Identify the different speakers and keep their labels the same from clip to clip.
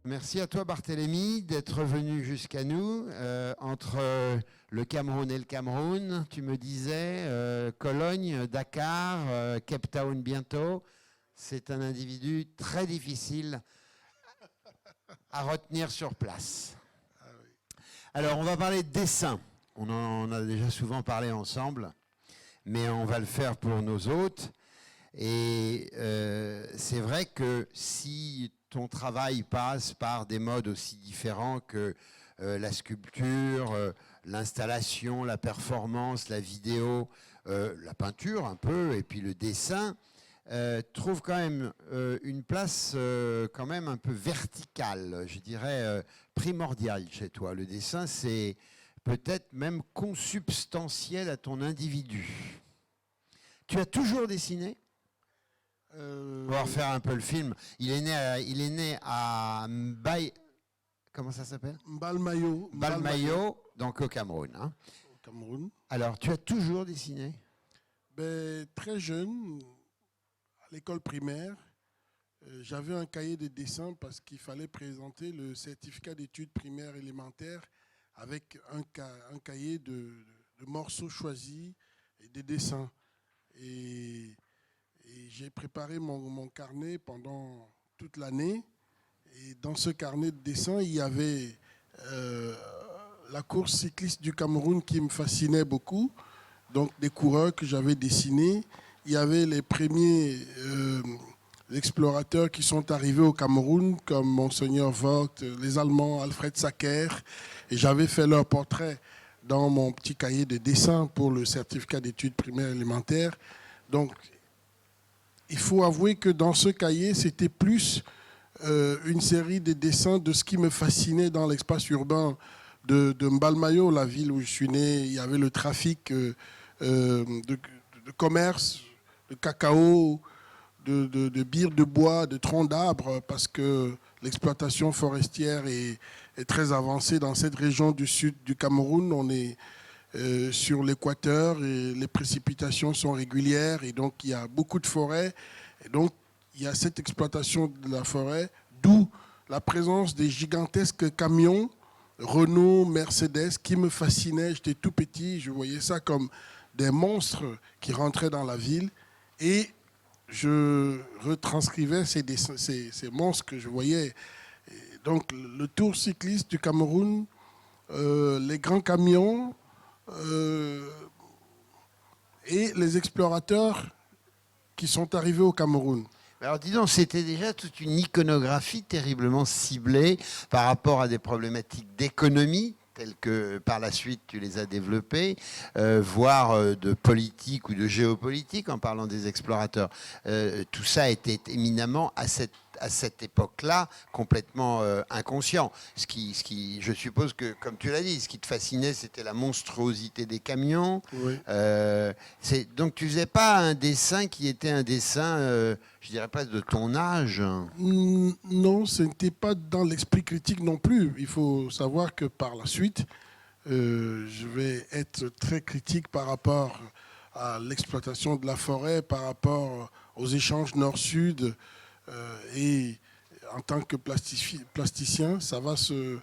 Speaker 1: Merci à toi Barthélémy d'être venu jusqu'à nous. Entre le Cameroun et le Cameroun, tu me disais, Cologne, Dakar, Cape Town bientôt. C'est un individu très difficile à retenir sur place. Alors on va parler de dessin. On en a déjà souvent parlé ensemble, mais on va le faire pour nos hôtes. Et c'est vrai que si ton travail passe par des modes aussi différents que la sculpture, l'installation, la performance, la vidéo, la peinture un peu, et puis le dessin, trouve quand même une place quand même un peu verticale, je dirais primordiale chez toi. Le dessin, c'est peut-être même consubstantiel à ton individu. Tu as toujours dessiné ? On va refaire un peu le film. Il est né à comment ça s'appelle ?
Speaker 2: Mbalmayo.
Speaker 1: Mbalmayo, donc au Cameroun. Hein.
Speaker 2: Au Cameroun.
Speaker 1: Alors, tu as toujours dessiné ?
Speaker 2: Très jeune, à l'école primaire, j'avais un cahier de dessin parce qu'il fallait présenter le certificat d'études primaires élémentaires avec un cahier de morceaux choisis et des dessins. Et j'ai préparé mon carnet pendant toute l'année. Et dans ce carnet de dessin, il y avait la course cycliste du Cameroun qui me fascinait beaucoup. Donc des coureurs que j'avais dessinés. Il y avait les premiers explorateurs qui sont arrivés au Cameroun, comme Monseigneur Vogt, les Allemands, Alfred Sacker. Et j'avais fait leur portrait dans mon petit cahier de dessin pour le certificat d'études primaires élémentaires. Donc, il faut avouer que dans ce cahier, c'était plus une série de dessins de ce qui me fascinait dans l'espace urbain de Mbalmayo, la ville où je suis né. Il y avait le trafic de commerce, de cacao, de bières de bois, de troncs d'arbres, parce que l'exploitation forestière est très avancée dans cette région du sud du Cameroun. On est sur l'équateur et les précipitations sont régulières et donc il y a beaucoup de forêts et donc il y a cette exploitation de la forêt, d'où la présence des gigantesques camions Renault, Mercedes qui me fascinaient. J'étais tout petit, je voyais ça comme des monstres qui rentraient dans la ville et je retranscrivais ces monstres que je voyais. Et donc le tour cycliste du Cameroun, les grands camions, et les explorateurs qui sont arrivés au Cameroun.
Speaker 1: Alors dis donc, c'était déjà toute une iconographie terriblement ciblée par rapport à des problématiques d'économie, telles que par la suite tu les as développées, voire de politique ou de géopolitique en parlant des explorateurs. Tout ça était éminemment à cette époque-là complètement inconscient. Ce qui, je suppose que, comme tu l'as dit, ce qui te fascinait, c'était la monstruosité des camions.
Speaker 2: Oui.
Speaker 1: Donc tu faisais pas un dessin qui était un dessin, je dirais pas de ton âge.
Speaker 2: Non, ce n'était pas dans l'esprit critique non plus. Il faut savoir que par la suite, je vais être très critique par rapport à l'exploitation de la forêt, par rapport aux échanges nord-sud. Et en tant que plasticien, ça va se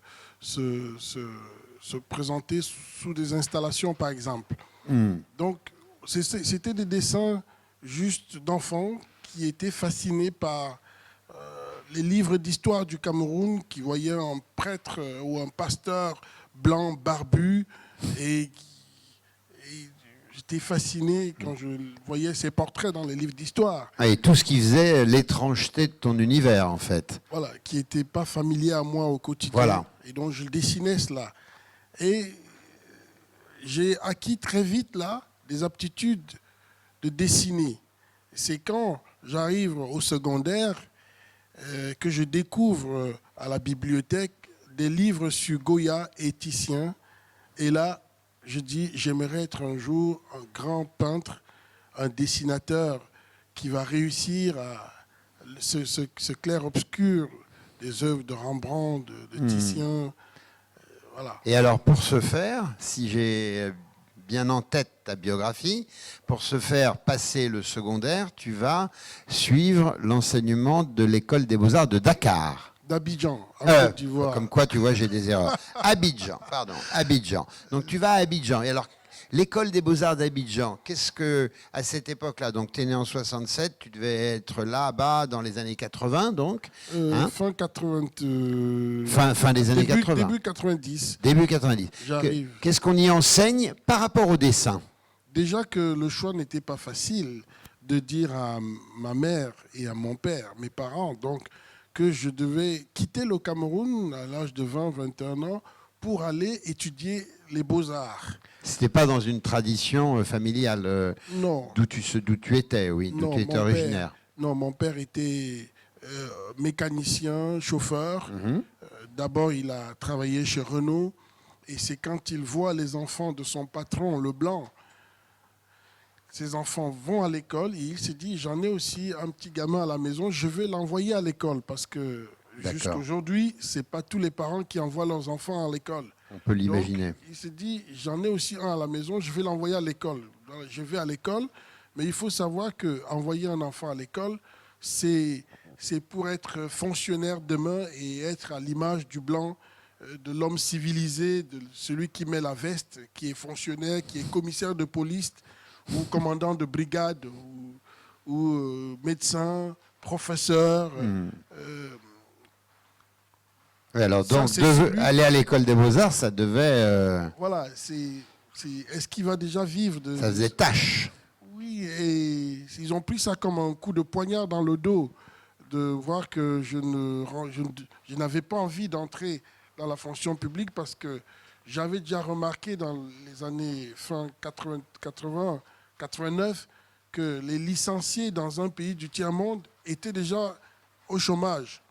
Speaker 2: présenter sous des installations, par exemple. Donc, c'était des dessins juste d'enfants qui étaient fascinés par les livres d'histoire du Cameroun, qui voyaient un prêtre ou un pasteur blanc barbu et j'étais fasciné quand je voyais ces portraits dans les livres d'histoire.
Speaker 1: Et tout ce qui faisait l'étrangeté de ton univers, en fait.
Speaker 2: Voilà, qui n'était pas familier à moi au quotidien.
Speaker 1: Voilà.
Speaker 2: Et donc, je dessinais cela. Et j'ai acquis très vite, là, des aptitudes de dessiner. C'est quand j'arrive au secondaire que je découvre à la bibliothèque des livres sur Goya et Titien. Et là, je dis, j'aimerais être un jour un grand peintre, un dessinateur qui va réussir à ce clair-obscur des œuvres de Rembrandt, de Titien. Voilà.
Speaker 1: Et alors, pour ce faire, si j'ai bien en tête ta biographie. Pour se faire passer le secondaire, tu vas suivre l'enseignement de l'école des beaux-arts de Dakar.
Speaker 2: D'Abidjan, en Côte d'Ivoire.
Speaker 1: Comme quoi, tu vois, j'ai des erreurs. Abidjan, pardon, Abidjan. Donc tu vas à Abidjan. Et alors, l'école des beaux-arts d'Abidjan, qu'est-ce que, à cette époque-là, donc tu es né en 67, tu devais être là-bas dans les années 80, donc
Speaker 2: Fin 80.
Speaker 1: Fin des années 80.
Speaker 2: Début 90.
Speaker 1: Début 90.
Speaker 2: J'arrive.
Speaker 1: Qu'est-ce qu'on y enseigne par rapport au dessin?
Speaker 2: Déjà que le choix n'était pas facile de dire à ma mère et à mon père, mes parents, donc, que je devais quitter le Cameroun à l'âge de 20-21 ans pour aller étudier les beaux-arts.
Speaker 1: C'était pas dans une tradition familiale
Speaker 2: Non.
Speaker 1: D'où tu étais, oui, d'où tu étais originaire.
Speaker 2: Non, mon père était mécanicien, chauffeur. D'abord, il a travaillé chez Renault. Et c'est quand il voit les enfants de son patron, Leblanc, ses enfants vont à l'école et il se dit, j'en ai aussi un petit gamin à la maison, je vais l'envoyer à l'école parce que jusqu'à aujourd'hui, ce n'est pas tous les parents qui envoient leurs enfants à l'école.
Speaker 1: On peut l'imaginer.
Speaker 2: Il se dit, j'en ai aussi un à la maison, je vais l'envoyer à l'école. Je vais à l'école, mais il faut savoir qu'envoyer un enfant à l'école, c'est pour être fonctionnaire demain et être à l'image du blanc, de l'homme civilisé, de celui qui met la veste, qui est fonctionnaire, qui est commissaire de police, ou commandant de brigade, ou médecin, professeur.
Speaker 1: Oui, alors, donc, aller à l'école des beaux-arts, ça devait...
Speaker 2: Voilà, est-ce qu'il va déjà vivre de...
Speaker 1: Ça faisait tâche.
Speaker 2: Oui, et ils ont pris ça comme un coup de poignard dans le dos, de voir que je n'avais pas envie d'entrer dans la fonction publique parce que j'avais déjà remarqué dans les années fin 80 89, que les licenciés dans un pays du tiers-monde étaient déjà au chômage.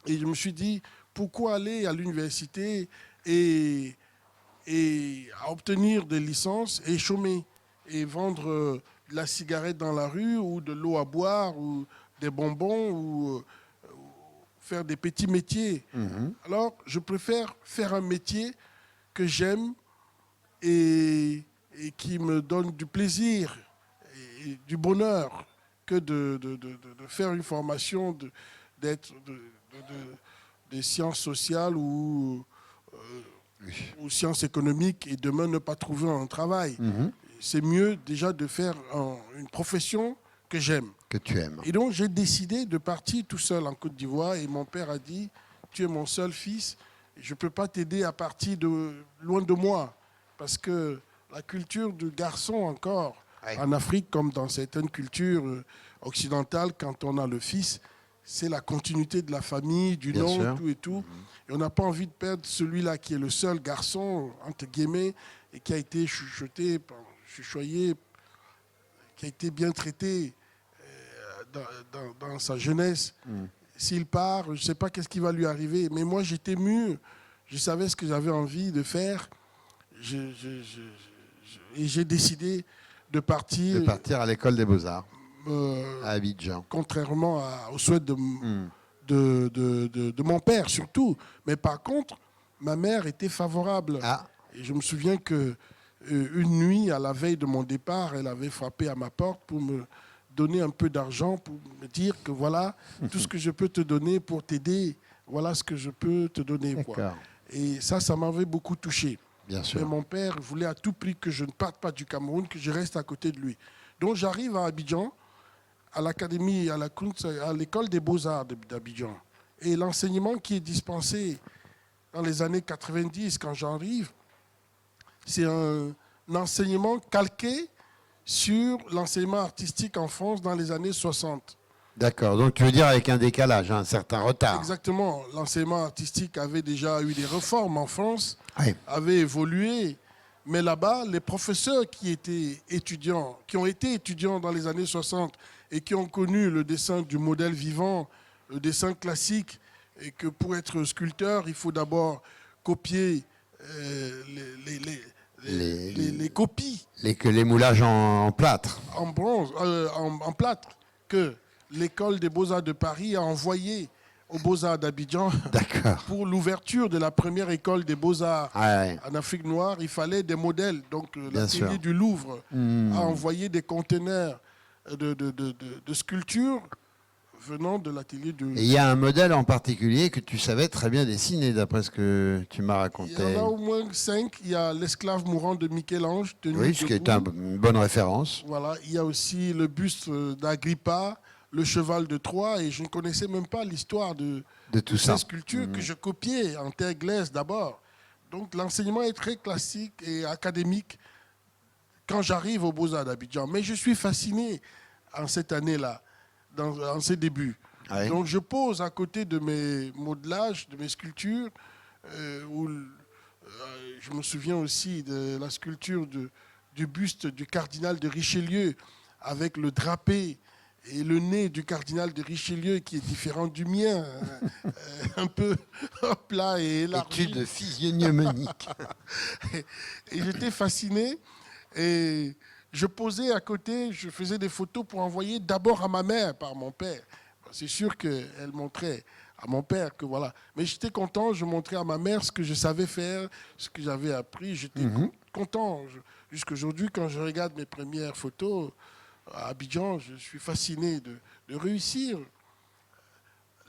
Speaker 2: Et je me suis dit, pourquoi aller à l'université et à obtenir des licences et chômer et vendre de la cigarette dans la rue ou de l'eau à boire ou des bonbons ou faire des petits métiers. Alors, je préfère faire un métier que j'aime et qui me donne du plaisir et du bonheur que de faire une formation des sciences sociales ou sciences économiques et demain ne pas trouver un travail. C'est mieux déjà de faire une profession que j'aime.
Speaker 1: Que tu aimes.
Speaker 2: Et donc j'ai décidé de partir tout seul en Côte d'Ivoire et mon père a dit, tu es mon seul fils, je ne peux pas t'aider à partir loin de moi parce que la culture du garçon encore, en Afrique comme dans certaines cultures occidentales, quand on a le fils, c'est la continuité de la famille, du nom, tout et tout. Et on n'a pas envie de perdre celui-là qui est le seul garçon, entre guillemets, et qui a été chuchoyé, qui a été bien traité dans sa jeunesse. S'il part, je ne sais pas qu'est-ce qui va lui arriver. Mais moi, j'étais mûr. Je savais ce que j'avais envie de faire. Et j'ai décidé de partir.
Speaker 1: De partir à l'école des beaux-arts, à Abidjan.
Speaker 2: Contrairement au souhait de mon père, surtout. Mais par contre, ma mère était favorable. Et je me souviens qu'une nuit, à la veille de mon départ, elle avait frappé à ma porte pour me donner un peu d'argent, pour me dire que voilà, tout ce que je peux te donner pour t'aider, voilà ce que je peux te donner. Quoi. Et ça m'avait beaucoup touché.
Speaker 1: Bien sûr.
Speaker 2: Mais mon père voulait à tout prix que je ne parte pas du Cameroun, que je reste à côté de lui. Donc j'arrive à Abidjan, à l'académie, à l'école des beaux-arts d'Abidjan. Et l'enseignement qui est dispensé dans les années 90, quand j'arrive, c'est un enseignement calqué sur l'enseignement artistique en France dans les années 60.
Speaker 1: D'accord, donc tu veux dire avec un décalage, un certain retard.
Speaker 2: Exactement. L'enseignement artistique avait déjà eu des réformes en France, avait évolué, mais là-bas, les professeurs qui ont été étudiants dans les années 60 et qui ont connu le dessin du modèle vivant, le dessin classique, et que pour être sculpteur, il faut d'abord copier les copies.
Speaker 1: Les moulages en plâtre.
Speaker 2: En bronze, en plâtre, que l'école des beaux-arts de Paris a envoyé aux Beaux-Arts d'Abidjan.
Speaker 1: D'accord.
Speaker 2: Pour l'ouverture de la première école des Beaux-Arts
Speaker 1: Ouais.
Speaker 2: en Afrique noire, il fallait des modèles. Donc
Speaker 1: Bien
Speaker 2: l'atelier
Speaker 1: sûr.
Speaker 2: du Louvre a envoyé des conteneurs de sculptures venant de l'atelier du...
Speaker 1: Et il y a un modèle en particulier que tu savais très bien dessiner, d'après ce que tu m'as
Speaker 2: Il y
Speaker 1: raconté.
Speaker 2: en a au moins 5. Il y a l'esclave mourant de Michel-Ange, tenu
Speaker 1: Oui, ce qui est
Speaker 2: debout.
Speaker 1: une bonne référence.
Speaker 2: Voilà, il y a aussi le buste d'Agrippa, le cheval de Troie, et je ne connaissais même pas l'histoire de
Speaker 1: tout ça.
Speaker 2: ces sculptures que je copiais en terre glaise d'abord. Donc l'enseignement est très classique et académique quand j'arrive aux Beaux-Arts d'Abidjan. Mais je suis fasciné en cette année-là, en ces débuts.
Speaker 1: Ouais.
Speaker 2: Donc je pose à côté de mes modelages, de mes sculptures, où je me souviens aussi de la sculpture du buste du cardinal de Richelieu avec le drapé et le nez du cardinal de Richelieu qui est différent du mien, un peu plat et élargi.
Speaker 1: Étude physiognomique.
Speaker 2: Et j'étais fasciné et je posais à côté, je faisais des photos pour envoyer d'abord à ma mère par mon père. C'est sûr qu'elle montrait à mon père que voilà. Mais j'étais content, je montrais à ma mère ce que je savais faire, ce que j'avais appris. J'étais content. Jusqu'aujourd'hui, quand je regarde mes premières photos à Abidjan, je suis fasciné de réussir.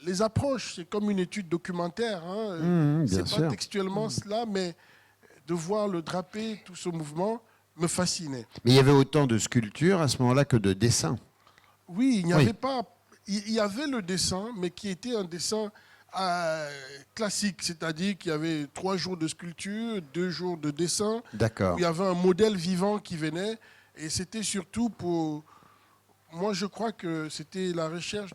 Speaker 2: Les approches, c'est comme une étude documentaire. Hein.
Speaker 1: bien
Speaker 2: C'est
Speaker 1: sûr.
Speaker 2: pas textuellement cela, mais de voir le drapé, tout ce mouvement, me fascinait.
Speaker 1: Mais il y avait autant de sculptures à ce moment-là que de dessins.
Speaker 2: Oui, il n'y avait pas... Il y avait le dessin, mais qui était un dessin classique, c'est-à-dire qu'il y avait 3 jours de sculpture, 2 jours de dessin.
Speaker 1: D'accord.
Speaker 2: Il y avait un modèle vivant qui venait, et c'était surtout pour... Moi, je crois que c'était la recherche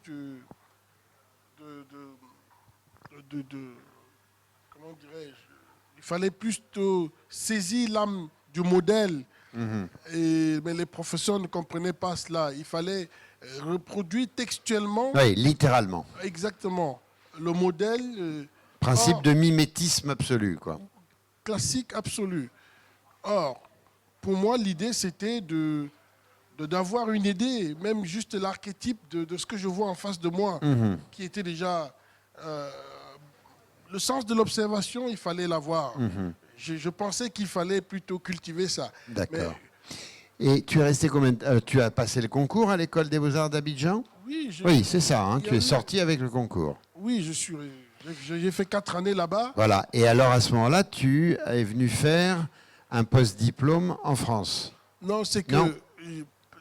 Speaker 2: comment dirais-je, il fallait plutôt saisir l'âme du modèle, mais les professeurs ne comprenaient pas cela. Il fallait reproduire textuellement,
Speaker 1: Oui, littéralement.
Speaker 2: exactement, le modèle
Speaker 1: Principe de mimétisme absolu, quoi.
Speaker 2: classique absolu. Or, pour moi, l'idée, c'était d'avoir une idée, même juste l'archétype de ce que je vois en face de moi, qui était déjà... le sens de l'observation, il fallait l'avoir. Je pensais qu'il fallait plutôt cultiver ça.
Speaker 1: D'accord. Et tu es resté combien tu as passé le concours à l'école des Beaux-Arts d'Abidjan? Oui, c'est ça, hein, tu es sorti avec le concours.
Speaker 2: Oui, j'ai fait 4 années là-bas.
Speaker 1: Voilà. Et alors, à ce moment-là, tu es venu faire un post-diplôme en France?
Speaker 2: Non, c'est que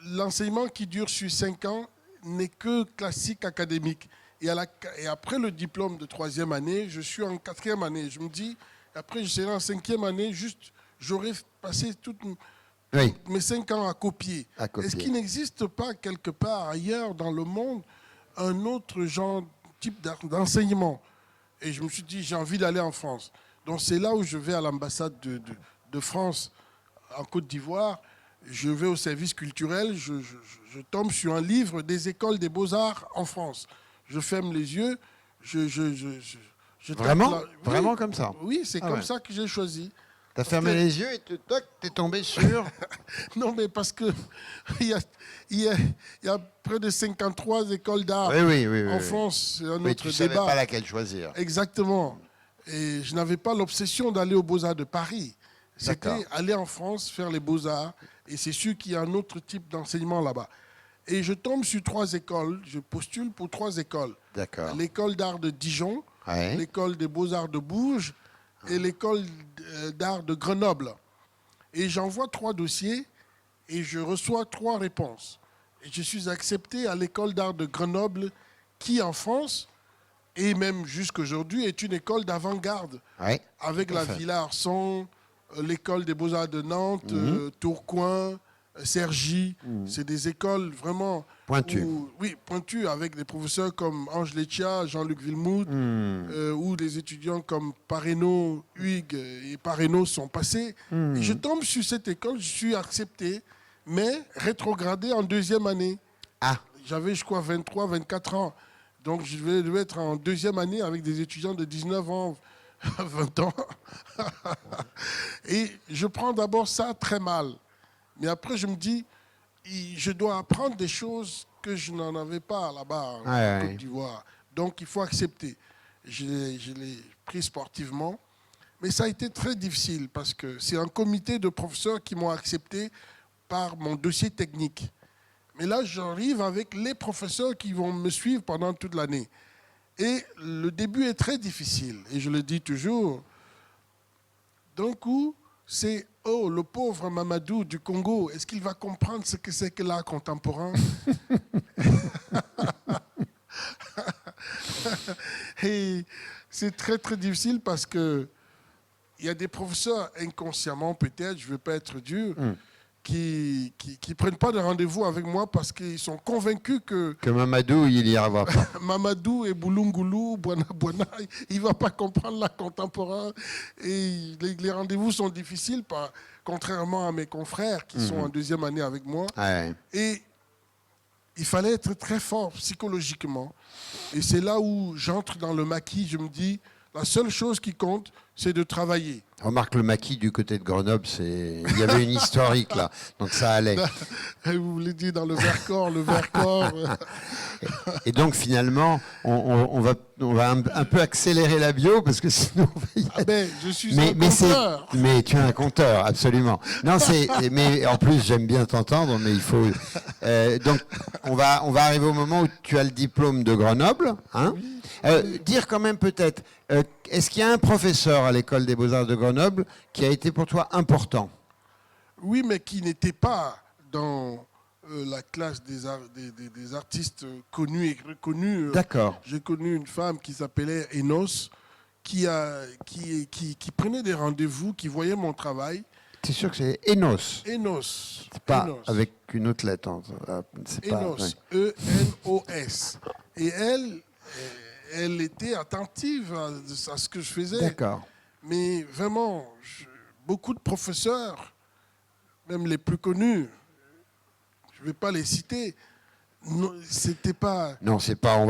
Speaker 2: l'enseignement qui dure sur 5 ans n'est que classique académique. Et après le diplôme de 3e année, je suis en 4e année. Je me dis, après, je serai en 5e année, juste, j'aurais passé toutes mes 5 ans à copier. Est-ce qu'il n'existe pas quelque part ailleurs dans le monde un autre type d'enseignement? Et je me suis dit, j'ai envie d'aller en France. Donc c'est là où je vais à l'ambassade de France en Côte d'Ivoire. Je vais au service culturel, je tombe sur un livre des écoles des beaux-arts en France. Je ferme les yeux,
Speaker 1: Vraiment? Vraiment comme ça?
Speaker 2: Oui, c'est comme ça que j'ai choisi.
Speaker 1: Tu as fermé les yeux et toc, tu es tombé sur...
Speaker 2: Non, mais parce que il y a près de 53 écoles d'art en France. C'est un autre débat.
Speaker 1: Tu ne savais pas laquelle choisir.
Speaker 2: Exactement. Et je n'avais pas l'obsession d'aller aux Beaux-Arts de Paris. C'était aller en France, faire les Beaux-Arts. Et c'est sûr qu'il y a un autre type d'enseignement là-bas. Et je tombe sur 3 écoles. Je postule pour 3 écoles.
Speaker 1: D'accord.
Speaker 2: L'école d'art de Dijon, l'école des Beaux-Arts de Bourges et l'école d'art de Grenoble. Et j'envoie 3 dossiers et je reçois 3 réponses. Et je suis accepté à l'école d'art de Grenoble qui, en France, et même jusqu'aujourd'hui, est une école d'avant-garde. Avec la Villa Arson, l'école des Beaux-Arts de Nantes, Tourcoing, Cergy. C'est des écoles vraiment...
Speaker 1: Pointues.
Speaker 2: Pointues, avec des professeurs comme Ange Leccia, Jean-Luc Villemout, où des étudiants comme Pareno, Huyghe et Pareno sont passés. Et je tombe sur cette école, je suis accepté, mais rétrogradé en 2e année. J'avais, je crois, 23, 24 ans. Donc, je devais être en 2e année avec des étudiants de 19 ans, 20 ans. Et je prends d'abord ça très mal. Mais après, je me dis, je dois apprendre des choses que je n'en avais pas là-bas en Côte d'Ivoire. Donc, il faut accepter. Je l'ai pris sportivement. Mais ça a été très difficile parce que c'est un comité de professeurs qui m'ont accepté par mon dossier technique. Mais là, j'arrive avec les professeurs qui vont me suivre pendant toute l'année. Et le début est très difficile. Et je le dis toujours. D'un coup, c'est « Oh, le pauvre Mamadou du Congo, est-ce qu'il va comprendre ce que c'est que l'art contemporain ?» Et c'est très, très difficile parce que il y a des professeurs inconsciemment, peut-être, je ne veux pas être dur, qui prennent pas de rendez-vous avec moi parce qu'ils sont convaincus que
Speaker 1: Mamadou, il y va pas.
Speaker 2: Mamadou et Boulungoulou, Bouana, il ne va pas comprendre l'art contemporain. Et les rendez-vous sont difficiles, contrairement à mes confrères qui sont en deuxième année avec moi.
Speaker 1: Ouais.
Speaker 2: Et il fallait être très fort psychologiquement. Et c'est là où j'entre dans le maquis. Je me dis, la seule chose qui compte, c'est de travailler.
Speaker 1: Remarque, le maquis du côté de Grenoble, il y avait une historique là, donc ça allait.
Speaker 2: Vous voulez dire dans le Vercors, le Vercors.
Speaker 1: Et donc finalement, on va un peu accélérer la bio parce que sinon on va y aller.
Speaker 2: Ah ben, je suis un compteur.
Speaker 1: Mais tu es un compteur, absolument. Non, mais en plus j'aime bien t'entendre, mais il faut. Donc on va arriver au moment où tu as le diplôme de Grenoble, hein.
Speaker 2: Oui.
Speaker 1: Dire quand même peut-être, est-ce qu'il y a un professeur à l'école des Beaux-Arts de Grenoble qui a été pour toi important?
Speaker 2: Oui, mais qui n'était pas dans la classe des artistes connus et reconnus.
Speaker 1: D'accord.
Speaker 2: J'ai connu une femme qui s'appelait Enos, qui prenait des rendez-vous, qui voyait mon travail.
Speaker 1: C'est sûr que c'est Enos.
Speaker 2: Enos.
Speaker 1: C'est pas
Speaker 2: Enos.
Speaker 1: avec une autre lettre. C'est pas,
Speaker 2: Enos.
Speaker 1: ouais.
Speaker 2: E-N-O-S. Et elle était attentive à ce que je faisais.
Speaker 1: D'accord.
Speaker 2: Mais vraiment, beaucoup de professeurs, même les plus connus, je ne vais pas les citer, c'était pas...
Speaker 1: Non, c'est pas.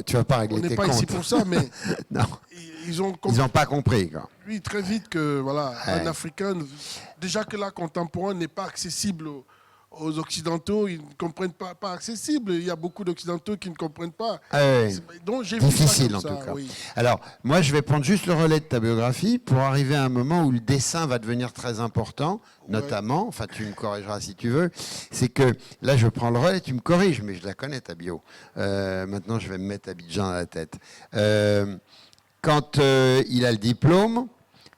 Speaker 1: Tu vas pas régler tes comptes.
Speaker 2: On n'est pas ici pour ça, mais
Speaker 1: non.
Speaker 2: Ils ont
Speaker 1: pas compris, quoi.
Speaker 2: Oui, très vite que voilà,
Speaker 1: Ouais.
Speaker 2: un Africain, déjà que l'art contemporain n'est pas accessible aux Occidentaux, ils ne comprennent pas accessible. Il y a beaucoup d'Occidentaux qui ne comprennent pas.
Speaker 1: Ouais.
Speaker 2: Donc j'ai vu
Speaker 1: Difficile
Speaker 2: ça
Speaker 1: en
Speaker 2: comme
Speaker 1: tout
Speaker 2: ça,
Speaker 1: cas.
Speaker 2: oui.
Speaker 1: Alors, moi, je vais prendre juste le relais de ta biographie pour arriver à un moment où le dessin va devenir très important, notamment, enfin, tu me corrigeras si tu veux, c'est que là, je prends le relais, tu me corriges, mais je la connais ta bio. Maintenant, je vais me mettre Abidjan à la tête. Quand il a le diplôme,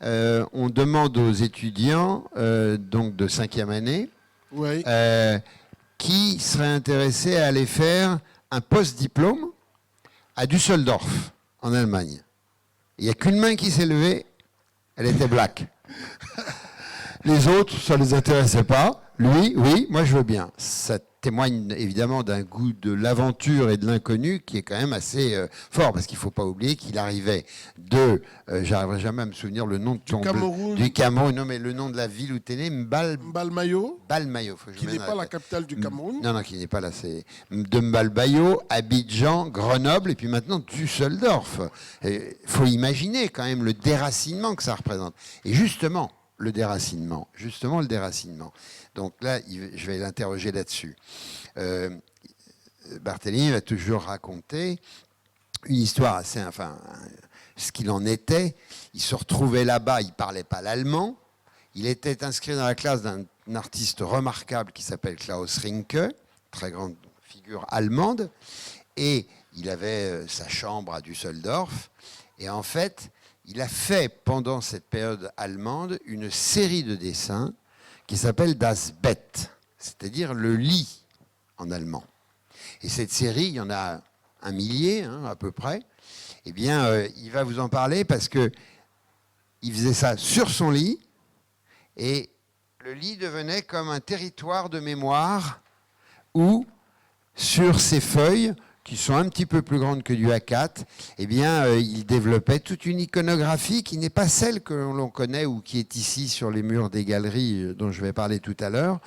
Speaker 1: on demande aux étudiants donc de 5e année
Speaker 2: Oui.
Speaker 1: qui seraient intéressés à aller faire un post-diplôme à Düsseldorf, en Allemagne. Il n'y a qu'une main qui s'est levée, elle était black. Les autres, ça ne les intéressait pas. Lui, oui, moi je veux bien. Ça témoigne évidemment d'un goût de l'aventure et de l'inconnu qui est quand même assez fort, parce qu'il ne faut pas oublier qu'il arrivait j'arriverai jamais à me souvenir le nom de ton
Speaker 2: Cameroun.
Speaker 1: Du Cameroun, non mais le nom de la ville où tu es né,
Speaker 2: Mbalmayo,
Speaker 1: Balmayo.
Speaker 2: qui n'est pas la capitale du Cameroun.
Speaker 1: Non, qui n'est pas là, c'est de Mbalbayo, Abidjan, Grenoble, et puis maintenant Düsseldorf. Il faut imaginer quand même le déracinement que ça représente. Et justement, le déracinement. Donc là, je vais l'interroger là-dessus. Barthélémy va toujours raconter une histoire assez... Enfin, ce qu'il en était. Il se retrouvait là-bas, il ne parlait pas l'allemand. Il était inscrit dans la classe d'un artiste remarquable qui s'appelle Klaus Rinke, très grande figure allemande. Et il avait sa chambre à Düsseldorf. Et en fait, il a fait, pendant cette période allemande, une série de dessins qui s'appelle Das Bett, c'est-à-dire le lit en allemand. Et cette série, il y en a 1 millier, à peu près. Eh bien, il va vous en parler parce qu'il faisait ça sur son lit et le lit devenait comme un territoire de mémoire où, sur ses feuilles, qui sont un petit peu plus grandes que du A4, eh bien, il développait toute une iconographie qui n'est pas celle que l'on connaît ou qui est ici sur les murs des galeries dont je vais parler tout à l'heure.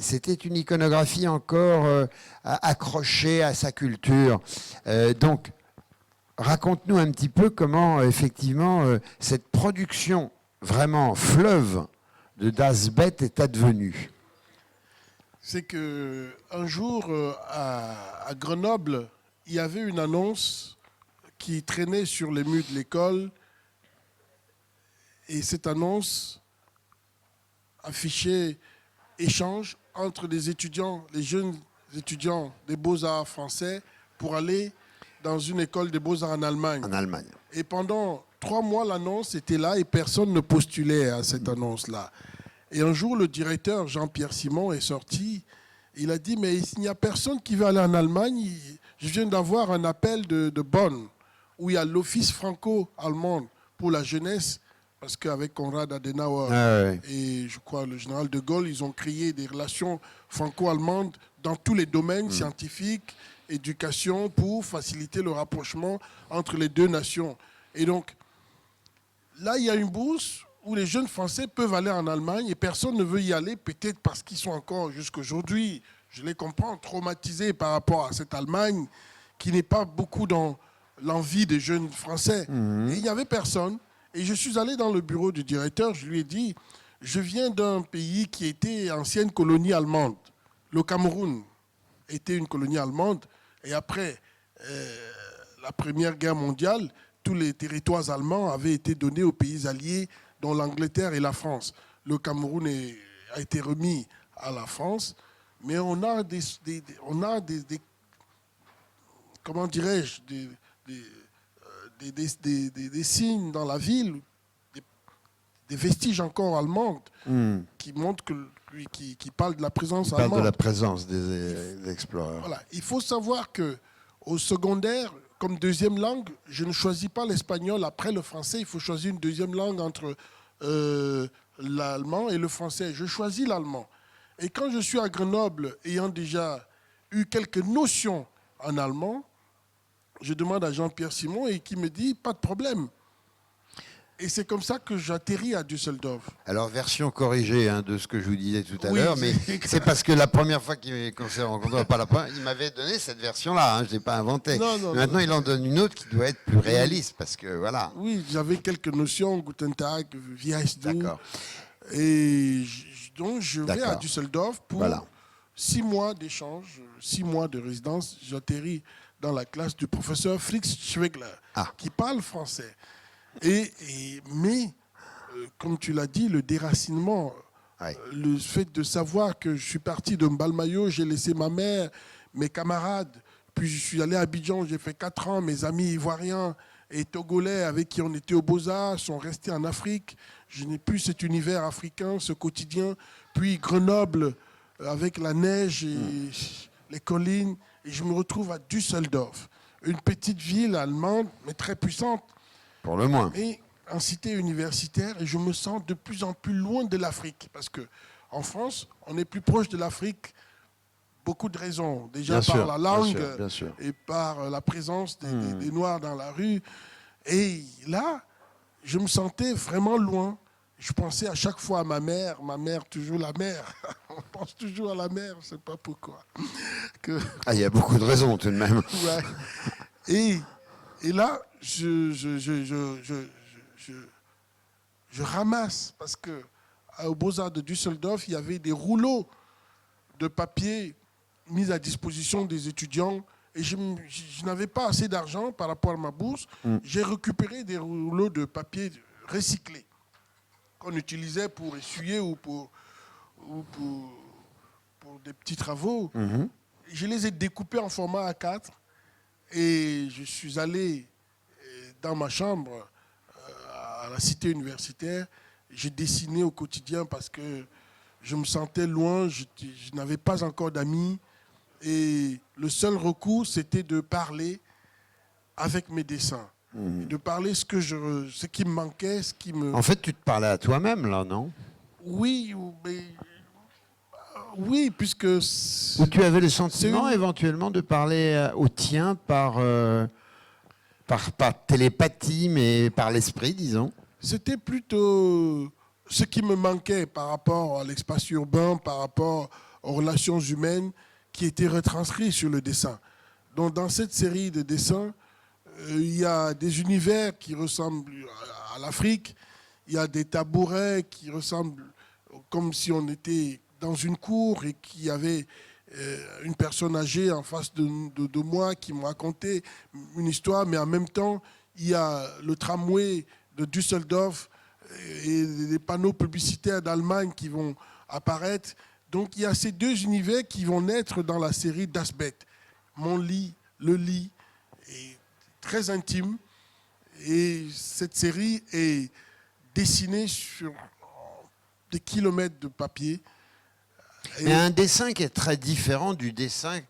Speaker 1: C'était une iconographie encore accrochée à sa culture. Donc, raconte-nous un petit peu comment, effectivement, cette production vraiment fleuve de Das Bett est advenue.
Speaker 2: C'est qu'un jour, à Grenoble, il y avait une annonce qui traînait sur les murs de l'école. Et cette annonce affichait échange entre les étudiants, les jeunes étudiants des beaux-arts français pour aller dans une école des beaux-arts en Allemagne.
Speaker 1: En Allemagne.
Speaker 2: Et pendant 3 mois, l'annonce était là et personne ne postulait à cette annonce-là. Et un jour, le directeur Jean-Pierre Simon est sorti. Il a dit, mais il n'y a personne qui veut aller en Allemagne. Je viens d'avoir un appel de Bonn, où il y a l'Office franco-allemand pour la jeunesse, parce qu'avec Konrad Adenauer et je crois le général de Gaulle, ils ont créé des relations franco-allemandes dans tous les domaines scientifiques, éducation, pour faciliter le rapprochement entre les deux nations. Et donc, là, il y a une bourse où les jeunes Français peuvent aller en Allemagne et personne ne veut y aller, peut-être parce qu'ils sont encore, jusqu'aujourd'hui, je les comprends, traumatisés par rapport à cette Allemagne qui n'est pas beaucoup dans l'envie des jeunes Français. Et il n'y avait personne. Et je suis allé dans le bureau du directeur, je lui ai dit, je viens d'un pays qui était ancienne colonie allemande. Le Cameroun était une colonie allemande. Et après la Première Guerre mondiale, tous les territoires allemands avaient été donnés aux pays alliés, dont l'Angleterre et la France. Le Cameroun a été remis à la France, mais on a des comment dirais-je, des signes dans la ville, des vestiges encore allemands qui montrent qui parlent de la présence allemande.
Speaker 1: Parle de la présence des explorers.
Speaker 2: Voilà. Il faut savoir qu'au secondaire, comme deuxième langue, je ne choisis pas l'espagnol après le français. Il faut choisir une deuxième langue entre l'allemand et le français. Je choisis l'allemand. Et quand je suis à Grenoble, ayant déjà eu quelques notions en allemand, je demande à Jean-Pierre Simon et qui me dit, pas de problème. Et c'est comme ça que j'atterris à Düsseldorf.
Speaker 1: Alors, version corrigée de ce que je vous disais tout à l'heure, mais c'est parce que la première fois qu'on s'est rencontrés, pas la première, il m'avait donné cette version-là, je ne l'ai pas inventée. Maintenant, il en donne une autre qui doit être plus réaliste, parce que voilà.
Speaker 2: Oui, j'avais quelques notions, Guten Tag, Wie heißt du.
Speaker 1: D'accord.
Speaker 2: Et donc, je vais à Düsseldorf pour 6 mois d'échange, 6 mois de résidence. J'atterris dans la classe du professeur Fritz Schwegler, qui parle français. Mais, comme tu l'as dit, le déracinement, le fait de savoir que je suis parti de Mbalmayo, j'ai laissé ma mère, mes camarades, puis je suis allé à Abidjan, j'ai fait 4 ans, mes amis ivoiriens et togolais avec qui on était aux Beaux-Arts sont restés en Afrique. Je n'ai plus cet univers africain, ce quotidien. Puis Grenoble, avec la neige et les collines, et je me retrouve à Düsseldorf, une petite ville allemande, mais très puissante.
Speaker 1: Pour le moins.
Speaker 2: Et en cité universitaire, et je me sens de plus en plus loin de l'Afrique. Parce qu'en France, on est plus proche de l'Afrique, beaucoup de raisons. Déjà par la langue
Speaker 1: bien sûr.
Speaker 2: et par la présence des Noirs dans la rue. Et là, je me sentais vraiment loin. Je pensais à chaque fois à ma mère, toujours la mère. On pense toujours à la mère, je ne sais pas pourquoi.
Speaker 1: Il y a beaucoup de raisons tout de même.
Speaker 2: Ouais. Et là, je ramasse, parce qu'aux Beaux-Arts de Düsseldorf, il y avait des rouleaux de papier mis à disposition des étudiants. Et je n'avais pas assez d'argent par rapport à ma bourse. J'ai récupéré des rouleaux de papier recyclés qu'on utilisait pour essuyer ou pour des petits travaux. Je les ai découpés en format A4 et je suis allé dans ma chambre à la cité universitaire. J'ai dessiné au quotidien parce que je me sentais loin, je n'avais pas encore d'amis. Et le seul recours, c'était de parler avec mes dessins. De parler ce qui me manquait, ce qui me...
Speaker 1: En fait, tu te parlais à toi-même, là, non?
Speaker 2: Oui, mais... Oui, puisque...
Speaker 1: Ou tu avais le sentiment, éventuellement, de parler au tien par télépathie, mais par l'esprit, disons?
Speaker 2: C'était plutôt ce qui me manquait par rapport à l'espace urbain, par rapport aux relations humaines, qui était retranscrit sur le dessin. Donc, dans cette série de dessins, il y a des univers qui ressemblent à l'Afrique, il y a des tabourets qui ressemblent comme si on était dans une cour et qu'il y avait une personne âgée en face de moi qui me racontait une histoire, mais en même temps, il y a le tramway de Düsseldorf et les panneaux publicitaires d'Allemagne qui vont apparaître. Donc il y a ces deux univers qui vont naître dans la série Das Bett. Mon lit, le lit, est très intime. Et cette série est dessinée sur des kilomètres de papier.
Speaker 1: Mais un dessin qui est très différent du dessin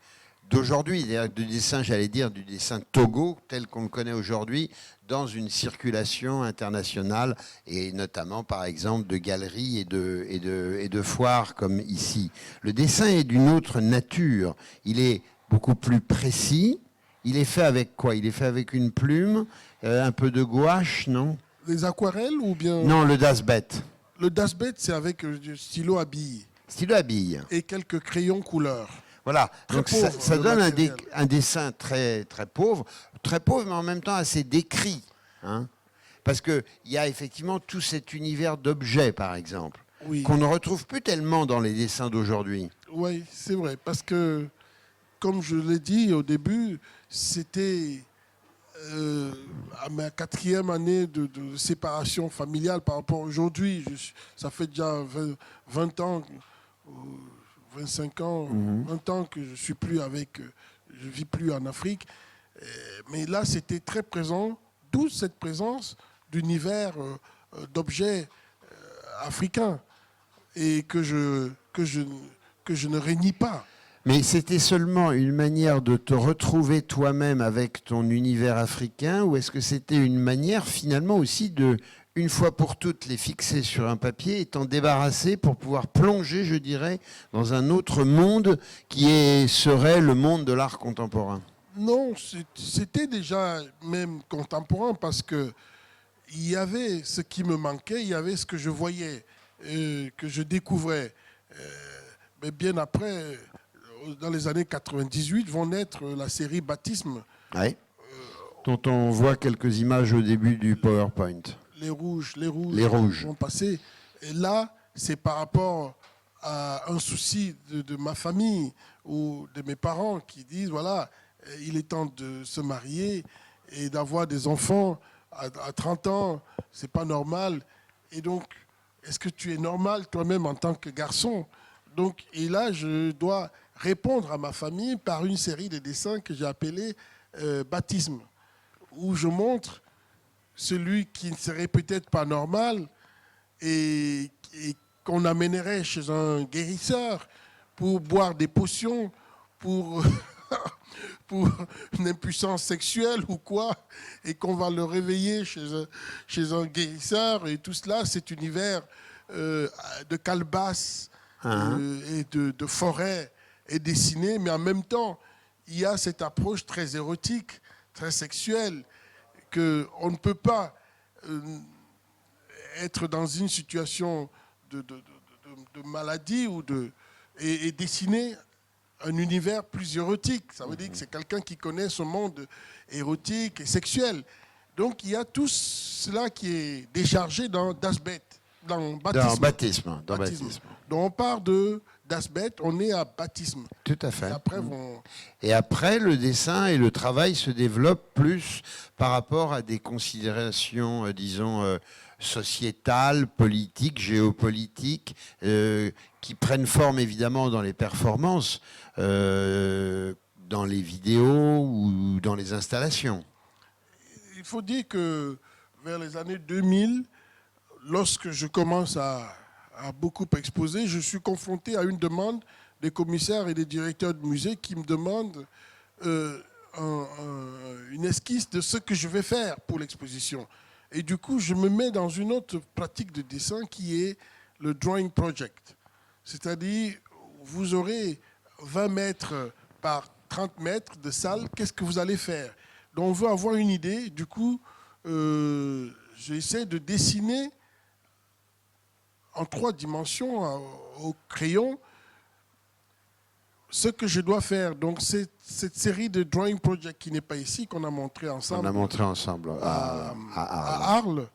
Speaker 1: d'aujourd'hui, du dessin, j'allais dire, du dessin Togo, tel qu'on le connaît aujourd'hui, dans une circulation internationale, et notamment, par exemple, de galeries et de foires comme ici. Le dessin est d'une autre nature. Il est beaucoup plus précis. Il est fait avec quoi? Il est fait avec une plume, un peu de gouache, non?
Speaker 2: Les aquarelles ou bien...
Speaker 1: Non, le Das Bett.
Speaker 2: Le Das Bett, c'est avec du stylo à billes.
Speaker 1: Stylo à billes.
Speaker 2: Et quelques crayons couleur.
Speaker 1: Voilà,
Speaker 2: Très
Speaker 1: donc
Speaker 2: pauvre,
Speaker 1: ça donne
Speaker 2: matériel.
Speaker 1: un dessin très pauvre, mais en même temps assez décrit. Hein, parce qu'il y a effectivement tout cet univers d'objets, par exemple,
Speaker 2: Oui.
Speaker 1: qu'on ne retrouve plus tellement dans les dessins d'aujourd'hui.
Speaker 2: Oui, c'est vrai. Parce que, comme je l'ai dit au début, c'était à ma 4e année de séparation familiale par rapport à aujourd'hui. Ça fait déjà 20 ans, 25 ans, 20 ans que je ne suis plus avec, je ne vis plus en Afrique. Mais là, c'était très présent, d'où cette présence d'univers d'objets africains et que je ne rénie pas.
Speaker 1: Mais c'était seulement une manière de te retrouver toi-même avec ton univers africain, ou est-ce que c'était une manière finalement aussi de, une fois pour toutes, les fixer sur un papier et t'en débarrasser pour pouvoir plonger, je dirais, dans un autre monde qui serait le monde de l'art contemporain?
Speaker 2: Non, c'était déjà même contemporain parce que il y avait ce qui me manquait, il y avait ce que je voyais, que je découvrais. Mais bien après, dans les années 98, vont naître la série Baptisme.
Speaker 1: Ouais. Dont on voit quelques images au début du PowerPoint.
Speaker 2: Les rouges vont passer. Et là, c'est par rapport à un souci de ma famille ou de mes parents qui disent, voilà, il est temps de se marier et d'avoir des enfants à 30 ans, c'est pas normal. Et donc, est-ce que tu es normal toi-même en tant que garçon? Donc, et là, je dois répondre à ma famille par une série de dessins que j'ai appelés Baptisme, où je montre celui qui ne serait peut-être pas normal et qu'on amènerait chez un guérisseur pour boire des potions, pour une impuissance sexuelle ou quoi, et qu'on va le réveiller chez un guérisseur. Et tout cela, cet univers de calebasse et de forêt est dessiné, mais en même temps, il y a cette approche très érotique, très sexuelle, qu'on ne peut pas être dans une situation de maladie et dessiner un univers plus érotique. Ça veut dire que c'est quelqu'un qui connaît ce monde érotique et sexuel. Donc il y a tout cela qui est déchargé dans Das Bett, dans Baptisme. Donc on part de Das Bett, on est à Baptisme.
Speaker 1: Tout à fait.
Speaker 2: Et
Speaker 1: après, le dessin et le travail se développent plus par rapport à des considérations, disons, sociétales, politiques, géopolitiques, qui prennent forme évidemment dans les performances, dans les vidéos ou dans les installations.
Speaker 2: Il faut dire que vers les années 2000, lorsque je commence à beaucoup exposer, je suis confronté à une demande des commissaires et des directeurs de musées qui me demandent une esquisse de ce que je vais faire pour l'exposition. Et du coup, je me mets dans une autre pratique de dessin qui est le drawing project. C'est-à-dire, vous aurez 20 mètres par 30 mètres de salle, qu'est-ce que vous allez faire? Donc on veut avoir une idée, du coup, j'essaie de dessiner en 3 dimensions au crayon ce que je dois faire. Donc cette série de drawing project qui n'est pas ici, qu'on a montré ensemble.
Speaker 1: On a montré ensemble
Speaker 2: à Arles,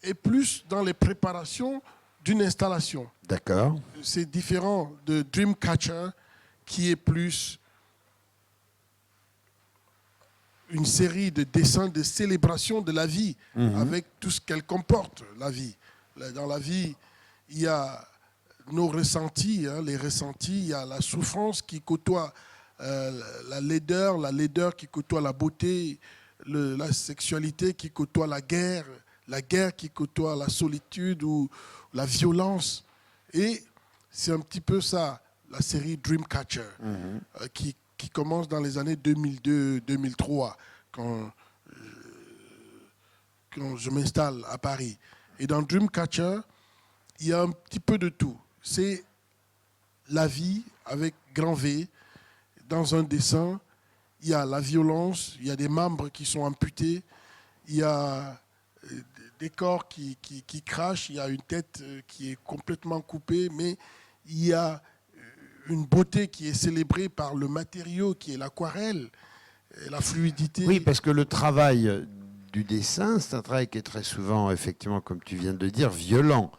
Speaker 2: et plus dans les préparations d'une installation.
Speaker 1: D'accord.
Speaker 2: C'est différent de Dreamcatcher qui est plus une série de dessins de célébration de la vie, avec tout ce qu'elle comporte, la vie. Dans la vie, il y a nos ressentis, les ressentis, il y a la souffrance qui côtoie la laideur qui côtoie la beauté, la sexualité qui côtoie la guerre qui côtoie la solitude ou la violence. Et c'est un petit peu ça, la série Dreamcatcher, qui commence dans les années 2002-2003, quand je m'installe à Paris. Et dans Dreamcatcher, il y a un petit peu de tout. C'est la vie avec grand V. Dans un dessin, il y a la violence, il y a des membres qui sont amputés, il y a des corps qui crachent, il y a une tête qui est complètement coupée, mais il y a une beauté qui est célébrée par le matériau qui est l'aquarelle, la fluidité.
Speaker 1: Oui, parce que le travail du dessin, c'est un travail qui est très souvent, effectivement, comme tu viens de dire, violent.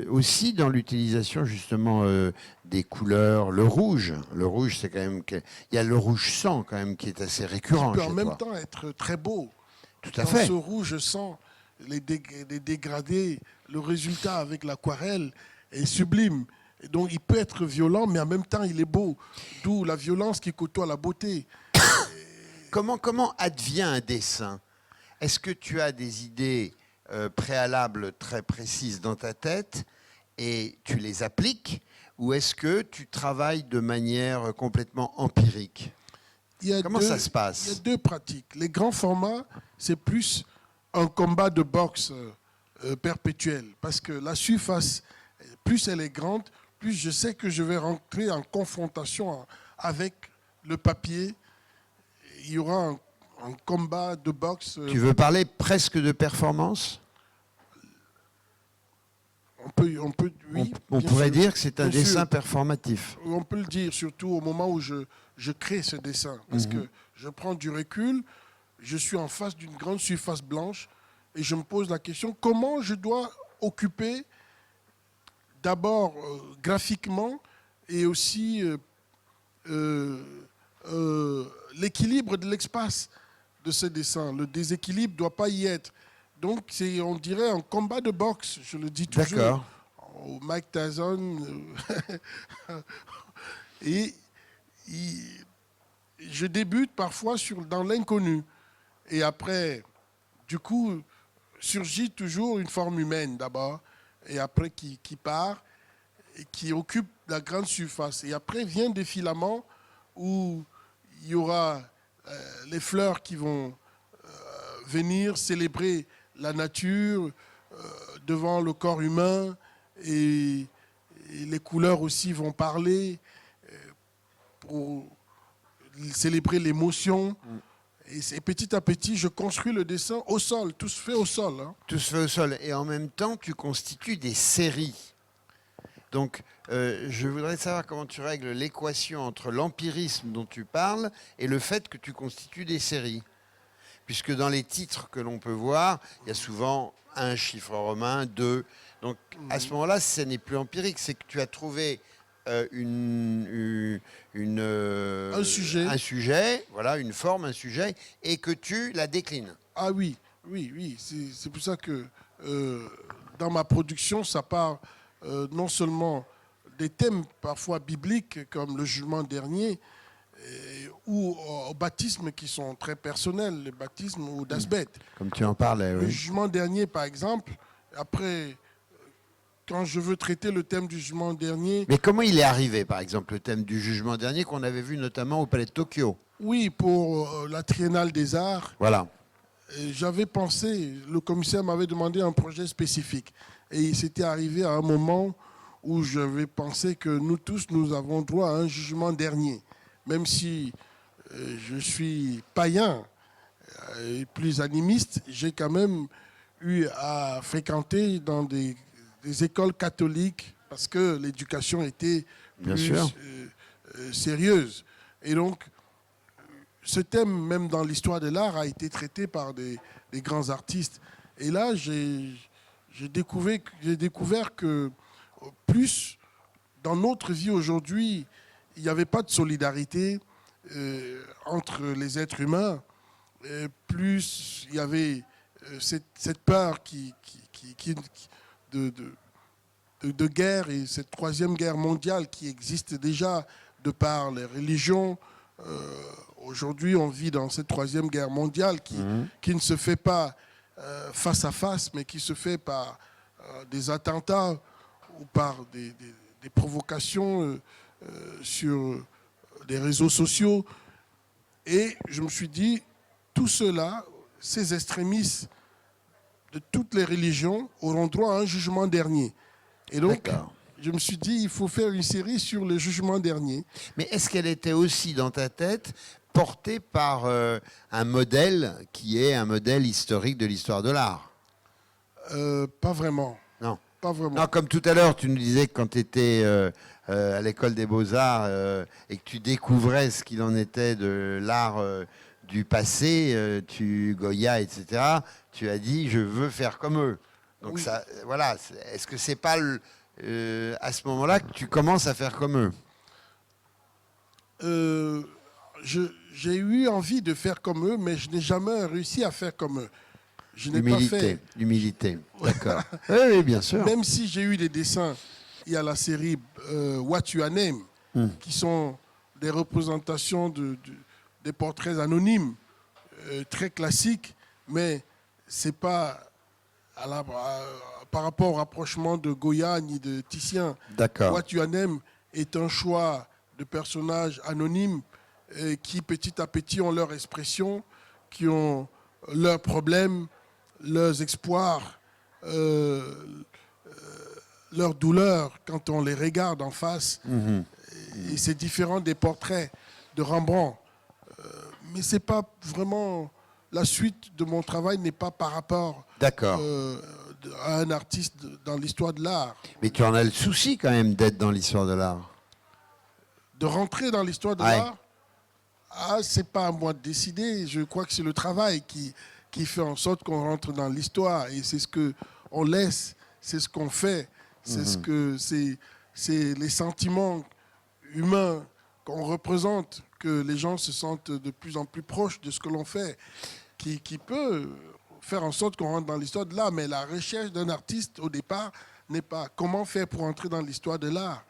Speaker 1: Aussi dans l'utilisation justement des couleurs, le rouge, c'est quand même, il y a le rouge sang quand même qui est assez récurrent.
Speaker 2: Qui peut en même temps être très beau.
Speaker 1: Tout à fait.
Speaker 2: Dans ce rouge sang, les dégradés, le résultat avec l'aquarelle est sublime. Et donc il peut être violent, mais en même temps il est beau. D'où la violence qui côtoie la beauté.
Speaker 1: Comment advient un dessin? Est-ce que tu as des idées préalables très précises dans ta tête et tu les appliques, ou est-ce que tu travailles de manière complètement empirique? Comment ça se passe?
Speaker 2: Il y a deux pratiques. Les grands formats, c'est plus un combat de boxe perpétuel, parce que la surface, plus elle est grande, plus je sais que je vais rentrer en confrontation avec le papier. Il y aura un combat de boxe.
Speaker 1: Tu veux parler presque de performance? On pourrait dire que c'est un dessin performatif.
Speaker 2: On peut le dire, surtout au moment où je crée ce dessin. Parce que je prends du recul, je suis en face d'une grande surface blanche et je me pose la question, comment je dois occuper d'abord graphiquement et aussi l'équilibre de l'espace de ce dessin. Le déséquilibre ne doit pas y être. Donc, c'est, on dirait, un combat de boxe, je le dis toujours.
Speaker 1: D'accord.
Speaker 2: Au Mike Tyson. Et je débute parfois dans l'inconnu. Et après, du coup, surgit toujours une forme humaine d'abord, et après qui part, et qui occupe la grande surface. Et après vient des filaments où il y aura les fleurs qui vont venir célébrer la nature devant le corps humain, et les couleurs aussi vont parler pour célébrer l'émotion. Et petit à petit, je construis le dessin au sol. Tout se fait au sol. Hein.
Speaker 1: Tout se fait au sol. Et en même temps, tu constitues des séries. Donc, je voudrais savoir comment tu règles l'équation entre l'empirisme dont tu parles et le fait que tu constitues des séries. Puisque dans les titres que l'on peut voir, il y a souvent un chiffre romain, 2. Donc, à ce moment-là, ce n'est plus empirique. C'est que tu as trouvé un sujet, voilà, une forme, un sujet, et que tu la déclines.
Speaker 2: Ah oui. C'est pour ça que dans ma production, ça part non seulement des thèmes parfois bibliques comme le jugement dernier, ou au baptisme qui sont très personnels, le baptisme ou d'Asbeth.
Speaker 1: Comme tu en parlais, oui.
Speaker 2: Le jugement dernier, par exemple, après, quand je veux traiter le thème du jugement dernier...
Speaker 1: Mais comment il est arrivé, par exemple, le thème du jugement dernier qu'on avait vu notamment au Palais de Tokyo?
Speaker 2: Oui, pour la Triennale des Arts.
Speaker 1: Voilà.
Speaker 2: J'avais pensé, le commissaire m'avait demandé un projet spécifique. Et il s'était arrivé à un moment où j'avais pensé que nous tous, nous avons droit à un jugement dernier. Même si je suis païen et plus animiste, j'ai quand même eu à fréquenter dans des écoles catholiques parce que l'éducation était plus sérieuse. Et donc, ce thème, même dans l'histoire de l'art, a été traité par des grands artistes. Et là, j'ai découvert que plus dans notre vie aujourd'hui, il n'y avait pas de solidarité entre les êtres humains. Plus il y avait cette peur de guerre et cette troisième guerre mondiale qui existe déjà de par les religions. Aujourd'hui, on vit dans cette troisième guerre mondiale qui ne se fait pas face à face, mais qui se fait par des attentats ou par des provocations sur des réseaux sociaux. Et je me suis dit, tout cela, ces extrémistes de toutes les religions auront droit à un jugement dernier. Et donc, je me suis dit, il faut faire une série sur le jugement dernier.
Speaker 1: Mais est-ce qu'elle était aussi dans ta tête portée par un modèle qui est un modèle historique de l'histoire de l'art?
Speaker 2: Pas vraiment.
Speaker 1: Non.
Speaker 2: Pas vraiment.
Speaker 1: Non, comme tout à l'heure, tu nous disais que quand tu étais à l'école des Beaux-Arts et que tu découvrais ce qu'il en était de l'art du passé, Goya, etc., tu as dit, je veux faire comme eux. Donc oui. Ça, voilà. Est-ce que c'est pas à ce moment-là que tu commences à faire comme
Speaker 2: eux? J'ai eu envie de faire comme eux, mais je n'ai jamais réussi à faire comme eux. Je n'ai pas fait.
Speaker 1: L'humilité, d'accord. Oui, bien sûr.
Speaker 2: Même si j'ai eu des dessins, il y a la série What You Name, qui sont des représentations des portraits anonymes, très classiques, mais c'est pas par rapport au rapprochement de Goya ni de Titien.
Speaker 1: D'accord.
Speaker 2: What You Name est un choix de personnages anonymes qui, petit à petit, ont leur expression, qui ont leurs problèmes, leurs espoirs, leurs douleurs quand on les regarde en face. Et c'est différent des portraits de Rembrandt. Mais c'est pas vraiment... La suite de mon travail n'est pas par rapport à un artiste dans l'histoire de l'art.
Speaker 1: Mais tu en as le souci quand même d'être dans l'histoire de l'art.
Speaker 2: De rentrer dans l'histoire de l'art, c'est pas à moi de décider. Je crois que c'est le travail qui fait en sorte qu'on rentre dans l'histoire. Et c'est ce qu'on laisse, c'est ce qu'on fait. C'est les sentiments humains qu'on représente, que les gens se sentent de plus en plus proches de ce que l'on fait, qui peut faire en sorte qu'on rentre dans l'histoire de l'art. Mais la recherche d'un artiste, au départ, n'est pas comment faire pour entrer dans l'histoire de l'art.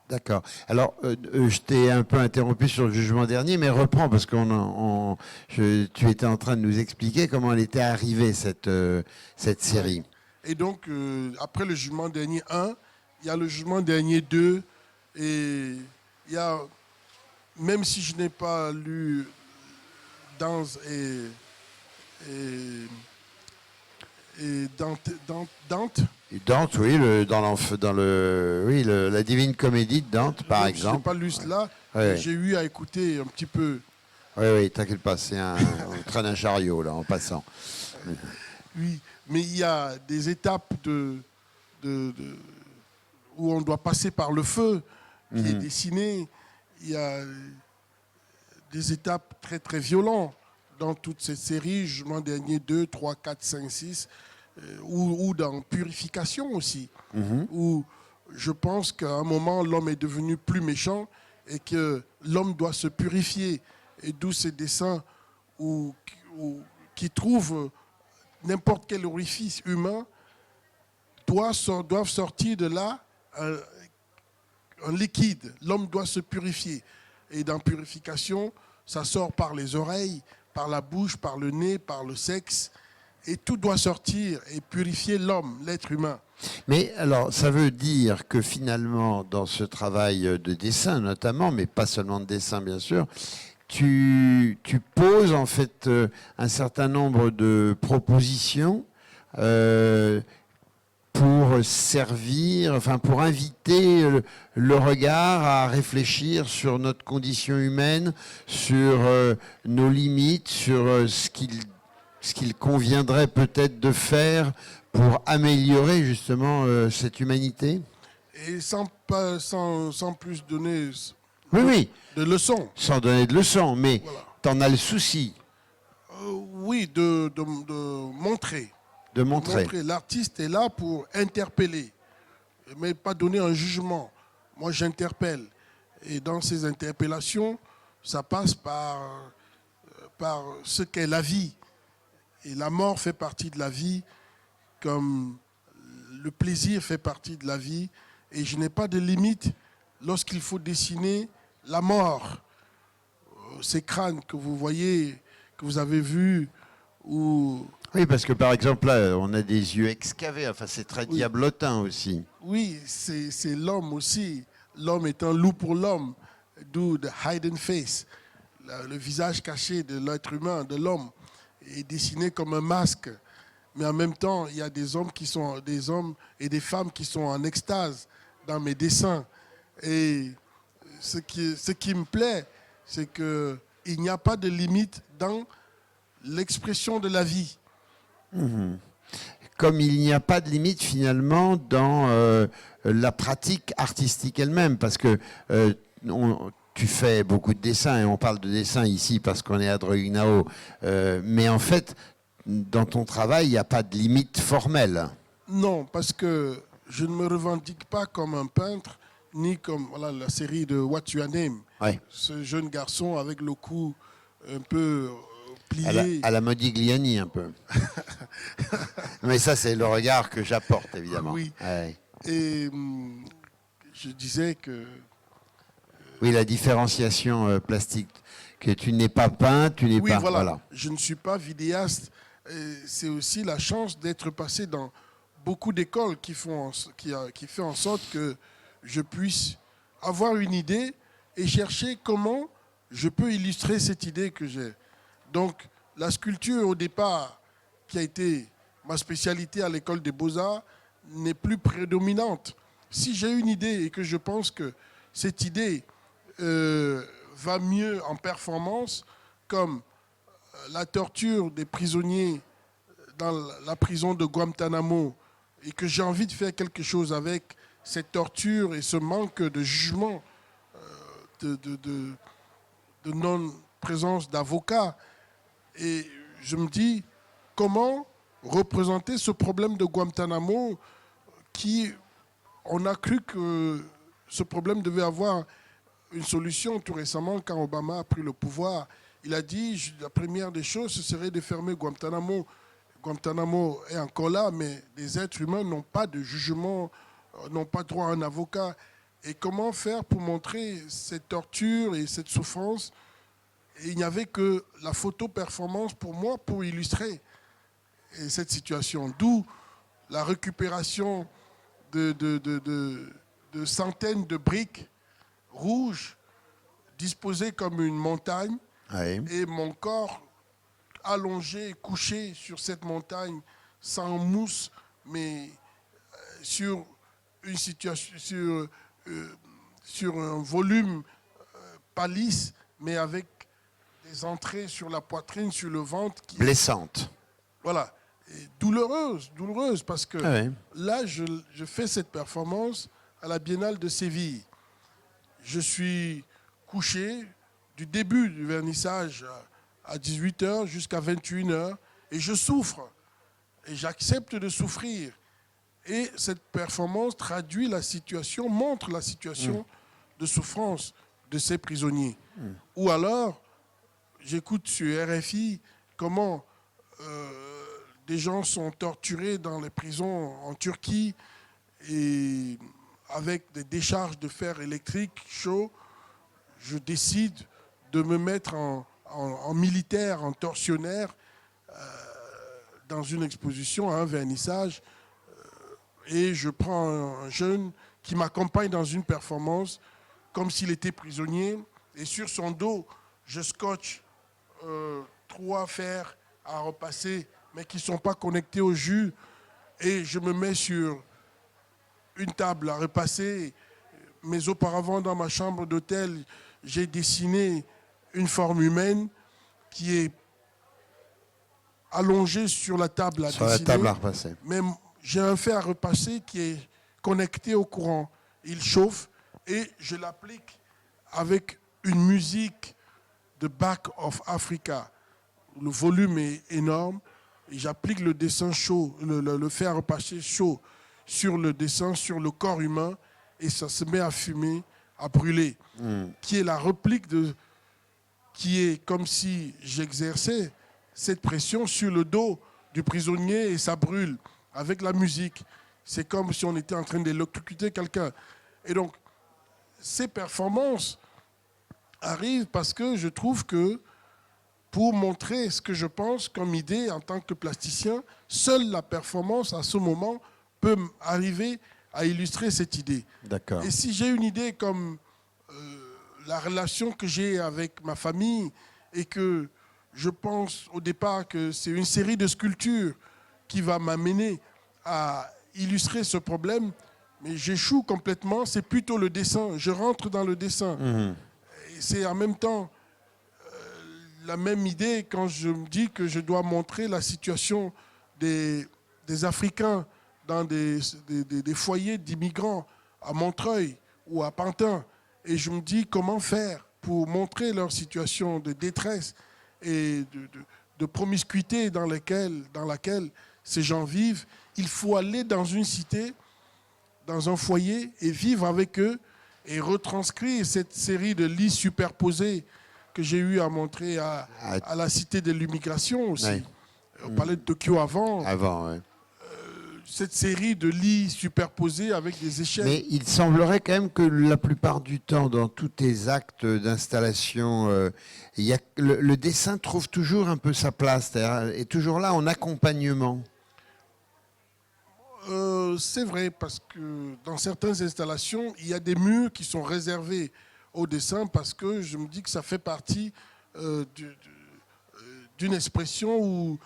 Speaker 1: D'accord. Alors, je t'ai un peu interrompu sur le jugement dernier, mais reprends, parce que tu étais en train de nous expliquer comment elle était arrivée, cette série.
Speaker 2: Et donc, après le jugement dernier 1, il y a le jugement dernier 2, et il y a, même si je n'ai pas lu Dante et Dante.
Speaker 1: Et Dante, oui, la Divine Comédie de Dante, par exemple.
Speaker 2: Je n'ai pas lu cela, mais j'ai eu à écouter un petit peu.
Speaker 1: Oui, t'inquiète pas, on traîne un chariot, là, en passant.
Speaker 2: Oui, mais il y a des étapes où on doit passer par le feu qui est dessiné. Il y a des étapes très, très violentes dans toute cette série, Jugement dernier 2, 3, 4, 5, 6, ou dans Purification aussi, où je pense qu'à un moment, l'homme est devenu plus méchant et que l'homme doit se purifier. Et d'où ces dessins qui trouvent n'importe quel orifice humain doivent sortir de là un liquide. L'homme doit se purifier. Et dans Purification, ça sort par les oreilles, par la bouche, par le nez, par le sexe. Et tout doit sortir et purifier l'homme, l'être humain.
Speaker 1: Mais alors, ça veut dire que finalement, dans ce travail de dessin notamment, mais pas seulement de dessin bien sûr, tu poses en fait un certain nombre de propositions pour servir, enfin pour inviter le regard à réfléchir sur notre condition humaine, sur nos limites, sur ce qu'il conviendrait peut-être de faire pour améliorer justement cette humanité.
Speaker 2: Et sans plus donner de leçons.
Speaker 1: Sans donner de leçons, mais voilà. T'en as le souci.
Speaker 2: Oui, de montrer.
Speaker 1: De montrer.
Speaker 2: L'artiste est là pour interpeller, mais pas donner un jugement. Moi, j'interpelle. Et dans ces interpellations, ça passe par ce qu'est la vie. Et la mort fait partie de la vie, comme le plaisir fait partie de la vie. Et je n'ai pas de limite lorsqu'il faut dessiner la mort. Ces crânes que vous voyez, que vous avez vus, ou...
Speaker 1: Oui, parce que par exemple, là, on a des yeux excavés. Enfin, c'est très
Speaker 2: Oui.
Speaker 1: diablotin aussi.
Speaker 2: Oui, c'est l'homme aussi. L'homme est un loup pour l'homme, d'où the hidden face, le visage caché de l'être humain, de l'homme, est dessiné comme un masque. Mais en même temps, il y a des hommes et des femmes qui sont en extase dans mes dessins. Et ce qui me plaît, c'est qu'il n'y a pas de limite dans l'expression de la vie.
Speaker 1: Comme il n'y a pas de limite finalement dans la pratique artistique elle-même, parce que tu fais beaucoup de dessins, et on parle de dessins ici parce qu'on est à Droguenao, mais en fait, dans ton travail, il n'y a pas de limite formelle.
Speaker 2: Non, parce que je ne me revendique pas comme un peintre, ni comme la série de What You Name.
Speaker 1: Ouais.
Speaker 2: Ce jeune garçon avec le cou un peu plié.
Speaker 1: À la Modigliani un peu. Mais ça, c'est le regard que j'apporte, évidemment.
Speaker 2: Oui.
Speaker 1: Ouais.
Speaker 2: Et je disais que...
Speaker 1: Oui, la différenciation plastique. Que tu n'es pas peint, tu n'es
Speaker 2: oui,
Speaker 1: pas...
Speaker 2: voilà. Je ne suis pas vidéaste. C'est aussi la chance d'être passé dans beaucoup d'écoles qui fait en sorte que je puisse avoir une idée et chercher comment je peux illustrer cette idée que j'ai. Donc, la sculpture, au départ, qui a été ma spécialité à l'école des Beaux-Arts, n'est plus prédominante. Si j'ai une idée et que je pense que cette idée va mieux en performance, comme la torture des prisonniers dans la prison de Guantanamo, et que j'ai envie de faire quelque chose avec cette torture et ce manque de jugement, de non-présence d'avocats. Et je me dis, comment représenter ce problème de Guantanamo qui, on a cru que ce problème devait avoir une solution tout récemment quand Obama a pris le pouvoir. Il a dit, la première des choses, ce serait de fermer Guantanamo. Guantanamo est encore là, mais les êtres humains n'ont pas de jugement, n'ont pas droit à un avocat. Et comment faire pour montrer cette torture et cette souffrance? Et il n'y avait que la photo-performance pour moi pour illustrer cette situation. D'où la récupération de centaines de briques rouges disposées comme une montagne.
Speaker 1: Oui.
Speaker 2: Et mon corps allongé, couché sur cette montagne, sans mousse, mais sur une situation, sur un volume pas lisse, mais avec des entrées sur la poitrine, sur le ventre.
Speaker 1: Blessante.
Speaker 2: Voilà. Et douloureuse, parce que là, je fais cette performance à la Biennale de Séville. Je suis couché du début du vernissage à 18h jusqu'à 21h et je souffre et j'accepte de souffrir. Et cette performance traduit la situation, montre la situation de souffrance de ces prisonniers. Ou alors, j'écoute sur RFI comment des gens sont torturés dans les prisons en Turquie et avec des décharges de fer électrique chaud. Je décide de me mettre en militaire, en tortionnaire, dans une exposition, à un vernissage. Et je prends un jeune qui m'accompagne dans une performance comme s'il était prisonnier. Et sur son dos, je scotche 3 fers à repasser, mais qui ne sont pas connectés au jus. Et je me mets sur une table à repasser. Mais auparavant, dans ma chambre d'hôtel, j'ai dessiné une forme humaine qui est allongée sur la table à
Speaker 1: sur
Speaker 2: dessiner.
Speaker 1: la table à repasser.
Speaker 2: Mais j'ai un fer à repasser qui est connecté au courant. Il chauffe et je l'applique avec une musique de Back of Africa. Le volume est énorme et j'applique le dessin chaud, le fer à repasser chaud sur le dessin, sur le corps humain et ça se met à fumer à brûler, qui est la réplique qui est comme si j'exerçais cette pression sur le dos du prisonnier et ça brûle avec la musique. C'est comme si on était en train d'électrocuter quelqu'un. Et donc, ces performances arrivent parce que je trouve que pour montrer ce que je pense comme idée en tant que plasticien, seule la performance à ce moment peut arriver à illustrer cette idée.
Speaker 1: D'accord.
Speaker 2: Et si j'ai une idée comme la relation que j'ai avec ma famille et que je pense au départ que c'est une série de sculptures qui va m'amener à illustrer ce problème, mais j'échoue complètement, c'est plutôt le dessin. Je rentre dans le dessin. Et c'est en même temps la même idée quand je me dis que je dois montrer la situation des Africains dans des foyers d'immigrants à Montreuil ou à Pantin. Et je me dis comment faire pour montrer leur situation de détresse et de promiscuité dans laquelle ces gens vivent. Il faut aller dans une cité, dans un foyer et vivre avec eux et retranscrire cette série de lits superposés que j'ai eu à montrer à la cité de l'immigration aussi.
Speaker 1: Ouais.
Speaker 2: On parlait de Tokyo avant.
Speaker 1: Avant, oui.
Speaker 2: Cette série de lits superposés avec des échelles.
Speaker 1: Mais il semblerait quand même que la plupart du temps, dans tous tes actes d'installation, le dessin trouve toujours un peu sa place, c'est-à-dire est toujours là en accompagnement.
Speaker 2: C'est vrai, parce que dans certaines installations, il y a des murs qui sont réservés au dessin parce que je me dis que ça fait partie d'une expression ou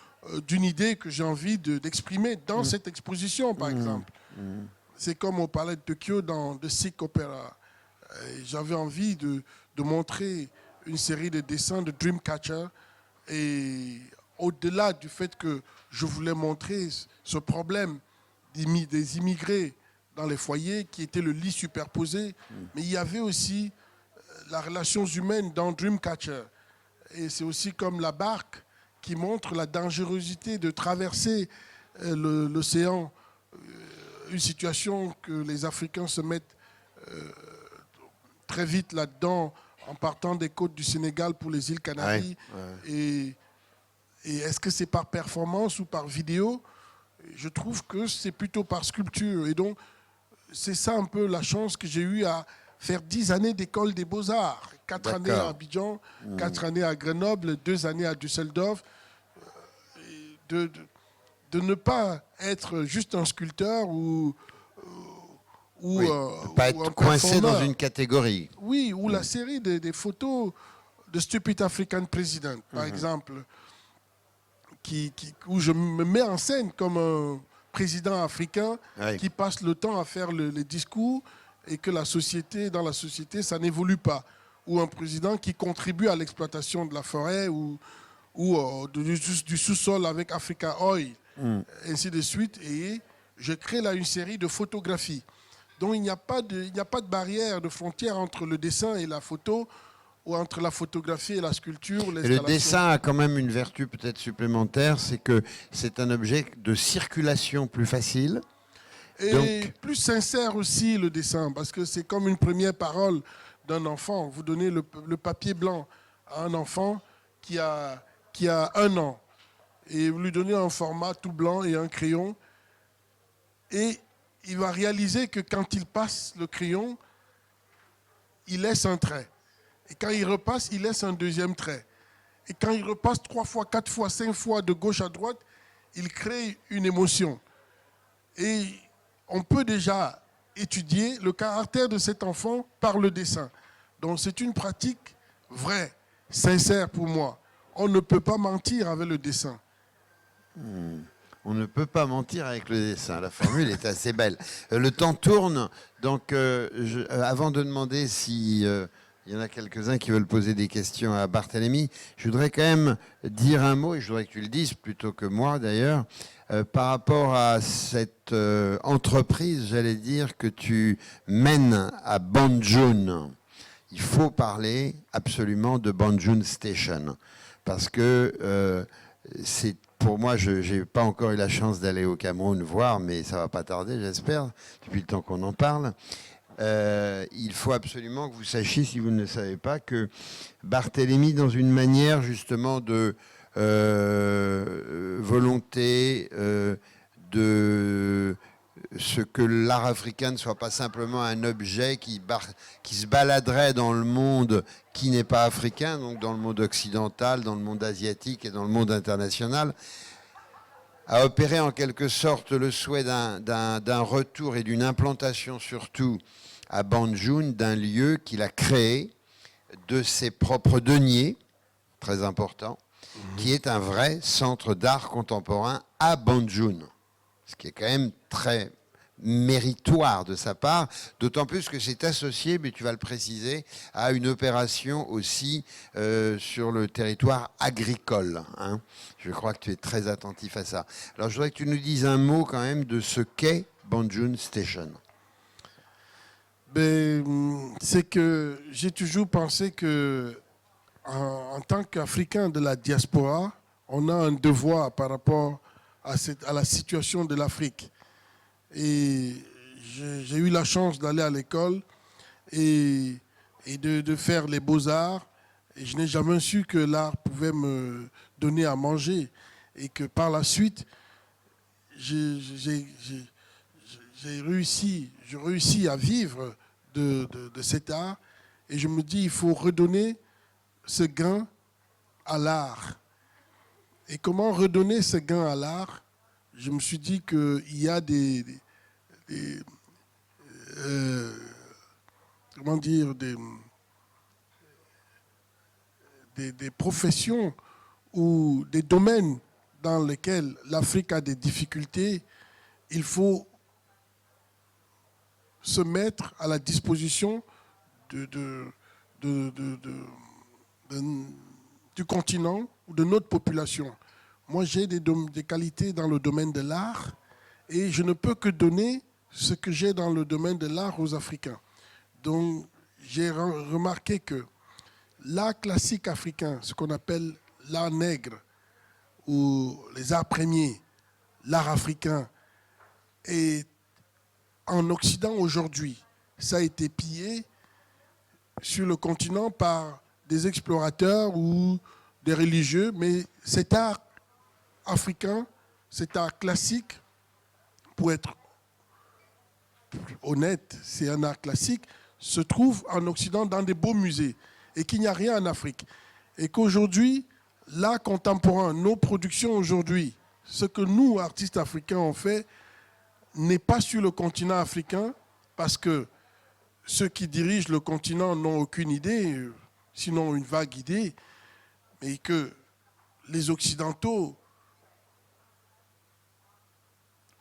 Speaker 2: d'une idée que j'ai envie d'exprimer dans cette exposition, par exemple. C'est comme on parlait de Tokyo dans The Sick Opera. J'avais envie de montrer une série de dessins de Dreamcatcher et au-delà du fait que je voulais montrer ce problème des immigrés dans les foyers qui était le lit superposé, mais il y avait aussi la relation humaine dans Dreamcatcher. Et c'est aussi comme la barque qui montre la dangerosité de traverser l'océan, une situation que les Africains se mettent très vite là-dedans en partant des côtes du Sénégal pour les îles Canaries. Ouais. Et est-ce que c'est par performance ou par vidéo? Je trouve que c'est plutôt par sculpture. Et donc, c'est ça un peu la chance que j'ai eue à faire 10 années d'école des beaux-arts. 4 années à Abidjan, 4 années à Grenoble, 2 années à Düsseldorf. De ne pas être juste un sculpteur ou
Speaker 1: pas être coincé dans une catégorie.
Speaker 2: Oui, ou la série des photos de Stupid African President, par exemple, où je me mets en scène comme un président africain qui passe le temps à faire les discours et que dans la société, ça n'évolue pas. Ou un président qui contribue à l'exploitation de la forêt ou du sous-sol avec Africa Oil, ainsi de suite. Et je crée là une série de photographies. Donc il n'y a pas de barrière, de frontière entre le dessin et la photo, ou entre la photographie et la sculpture.
Speaker 1: Et le dessin a quand même une vertu peut-être supplémentaire, c'est que c'est un objet de circulation plus facile.
Speaker 2: Et donc, plus sincère aussi le dessin, parce que c'est comme une première parole d'un enfant. Vous donnez le papier blanc à un enfant qui a 1 an, et vous lui donnez un format tout blanc et un crayon, et il va réaliser que quand il passe le crayon, il laisse un trait. Et quand il repasse, il laisse un deuxième trait. Et quand il repasse 3 fois, 4 fois, 5 fois de gauche à droite, il crée une émotion. Et on peut déjà étudier le caractère de cet enfant par le dessin. Donc c'est une pratique vraie, sincère pour moi. On ne peut pas mentir avec le dessin.
Speaker 1: On ne peut pas mentir avec le dessin. La formule est assez belle. Le temps tourne. Donc, avant de demander si il y en a quelques-uns qui veulent poser des questions à Barthélemy, je voudrais quand même dire un mot, et je voudrais que tu le dises plutôt que moi d'ailleurs, par rapport à cette entreprise, j'allais dire, que tu mènes à Banjul. Il faut parler absolument de Banjul Station. Parce que c'est, pour moi, je n'ai pas encore eu la chance d'aller au Cameroun voir, mais ça ne va pas tarder, j'espère, depuis le temps qu'on en parle. il faut absolument que vous sachiez, si vous ne le savez pas, que Barthélemy, dans une manière justement de volonté de ce que l'art africain ne soit pas simplement un objet qui se baladerait dans le monde qui n'est pas africain, donc dans le monde occidental, dans le monde asiatique et dans le monde international, a opéré en quelque sorte le souhait d'un retour et d'une implantation surtout à Banjul d'un lieu qu'il a créé de ses propres deniers, très important, qui est un vrai centre d'art contemporain à Banjul, ce qui est quand même très méritoire de sa part, d'autant plus que c'est associé, mais tu vas le préciser, à une opération aussi sur le territoire agricole. Hein. Je crois que tu es très attentif à ça. Alors je voudrais que tu nous dises un mot quand même de ce qu'est Banjul Station.
Speaker 2: C'est que j'ai toujours pensé que en tant qu'Africain de la diaspora, on a un devoir par rapport à la situation de l'Afrique. Et j'ai eu la chance d'aller à l'école et de faire les beaux-arts. Et je n'ai jamais su que l'art pouvait me donner à manger. Et que par la suite, j'ai réussi à vivre de cet art. Et je me dis, il faut redonner ce gain à l'art. Et comment redonner ce gain à l'art? Je me suis dit qu'il y a comment dire, des professions ou des domaines dans lesquels l'Afrique a des difficultés. Il faut se mettre à la disposition du continent ou de notre population. Moi, j'ai des qualités dans le domaine de l'art et je ne peux que donner ce que j'ai dans le domaine de l'art aux Africains. Donc, j'ai remarqué que l'art classique africain, ce qu'on appelle l'art nègre ou les arts premiers, l'art africain, est en Occident aujourd'hui. Ça a été pillé sur le continent par des explorateurs ou des religieux, mais cet art africain, cet art classique, pour être honnête, c'est un art classique, se trouve en Occident dans des beaux musées et qu'il n'y a rien en Afrique. Et qu'aujourd'hui, l'art contemporain, nos productions aujourd'hui, ce que nous, artistes africains, on fait, n'est pas sur le continent africain parce que ceux qui dirigent le continent n'ont aucune idée, sinon une vague idée, mais que les Occidentaux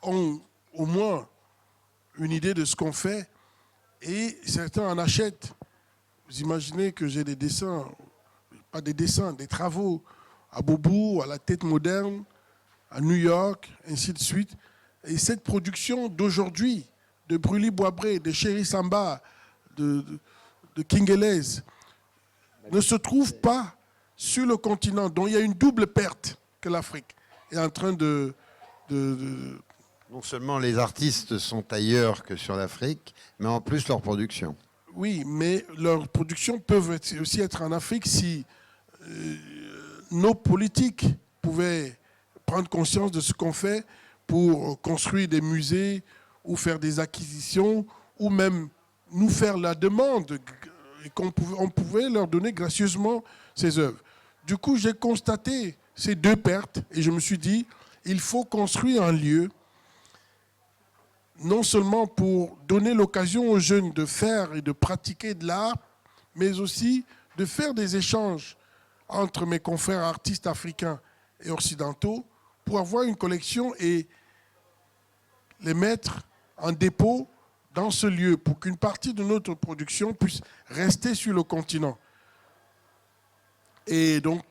Speaker 2: ont au moins une idée de ce qu'on fait et certains en achètent. Vous imaginez que j'ai des dessins, pas des dessins, des travaux à Beaubourg, à la Tête Moderne, à New York, ainsi de suite. Et cette production d'aujourd'hui, de Brûlis Boisbré, de Chéri Samba, de Kingelez, ne se trouve pas sur le continent. Donc il y a une double perte que l'Afrique est en train de...
Speaker 1: Non seulement les artistes sont ailleurs que sur l'Afrique, mais en plus leur production.
Speaker 2: Oui, mais leurs productions peuvent aussi être en Afrique si nos politiques pouvaient prendre conscience de ce qu'on fait pour construire des musées ou faire des acquisitions ou même nous faire la demande et on pouvait leur donner gracieusement ces œuvres. Du coup, j'ai constaté ces deux pertes et je me suis dit, il faut construire un lieu non seulement pour donner l'occasion aux jeunes de faire et de pratiquer de l'art, mais aussi de faire des échanges entre mes confrères artistes africains et occidentaux pour avoir une collection et les mettre en dépôt dans ce lieu pour qu'une partie de notre production puisse rester sur le continent. Et donc,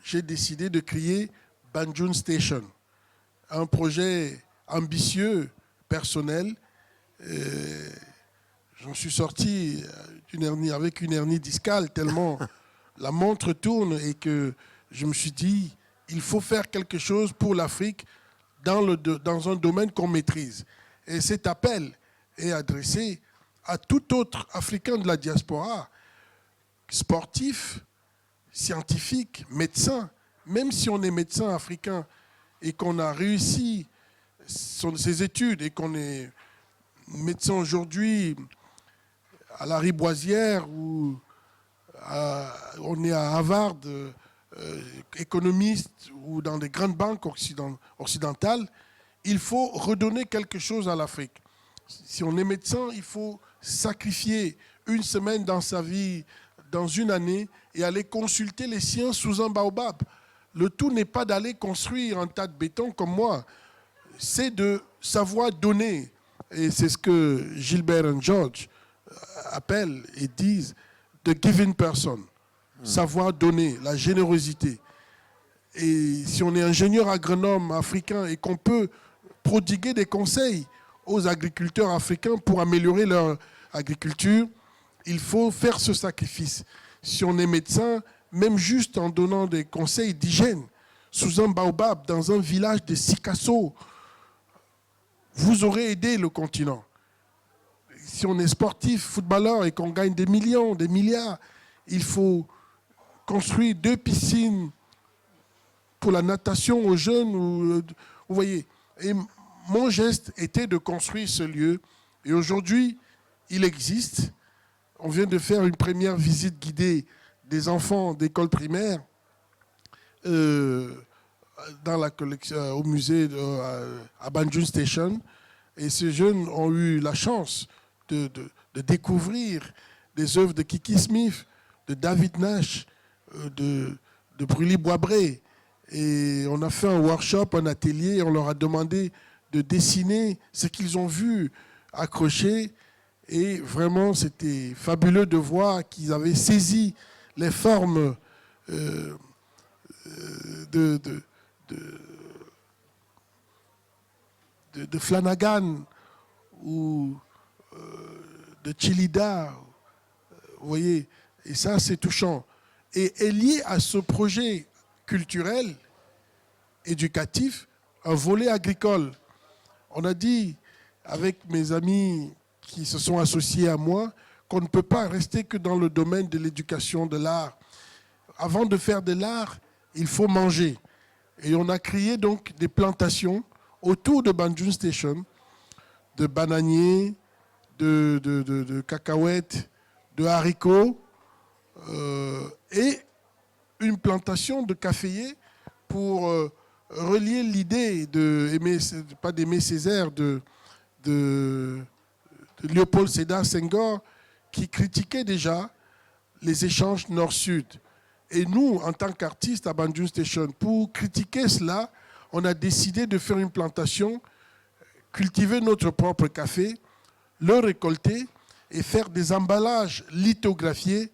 Speaker 2: j'ai décidé de créer Banjul Station, un projet ambitieux, personnel. J'en suis sorti avec une hernie discale tellement la montre tourne et que je me suis dit, il faut faire quelque chose pour l'Afrique dans un domaine qu'on maîtrise. Et cet appel est adressé à tout autre Africain de la diaspora, sportif, scientifique, médecin, même si on est médecin africain et qu'on a réussi ses études et qu'on est médecin aujourd'hui à la Riboisière ou on est à Harvard, économiste ou dans des grandes banques occidentales, il faut redonner quelque chose à l'Afrique. Si on est médecin, il faut sacrifier une semaine dans sa vie, dans une année, et aller consulter les sciences sous un baobab. Le tout n'est pas d'aller construire un tas de béton comme moi, c'est de savoir donner. Et c'est ce que Gilbert et George appellent et disent « the giving person ». Savoir donner, la générosité. Et si on est ingénieur agronome africain et qu'on peut prodiguer des conseils aux agriculteurs africains pour améliorer leur agriculture, il faut faire ce sacrifice. Si on est médecin, même juste en donnant des conseils d'hygiène sous un baobab dans un village de Sikasso, vous aurez aidé le continent. Si on est sportif, footballeur et qu'on gagne des millions, des milliards, il faut construire 2 piscines pour la natation aux jeunes. Vous voyez. Et mon geste était de construire ce lieu. Et aujourd'hui, il existe. On vient de faire une première visite guidée des enfants d'école primaire dans la collection, au musée à Banjul Station. Et ces jeunes ont eu la chance de découvrir des œuvres de Kiki Smith, de David Nash, de Brûlis Boisbré. Et on a fait un workshop, un atelier, on leur a demandé de dessiner ce qu'ils ont vu accroché. Et vraiment, c'était fabuleux de voir qu'ils avaient saisi les formes de Flanagan ou de Chilida. Vous voyez, et ça, c'est touchant. Et est lié à ce projet culturel, éducatif, un volet agricole. On a dit, avec mes amis qui se sont associés à moi, qu'on ne peut pas rester que dans le domaine de l'éducation, de l'art. Avant de faire de l'art, il faut manger. Et on a créé donc des plantations autour de Banjul Station, de bananiers, de cacahuètes, de haricots, et une plantation de caféiers pour relier l'idée pas d'Aimé Césaire, de Léopold Sédar Senghor, qui critiquait déjà les échanges nord-sud. Et nous, en tant qu'artistes à Banjul Station, pour critiquer cela, on a décidé de faire une plantation, cultiver notre propre café, le récolter et faire des emballages lithographiés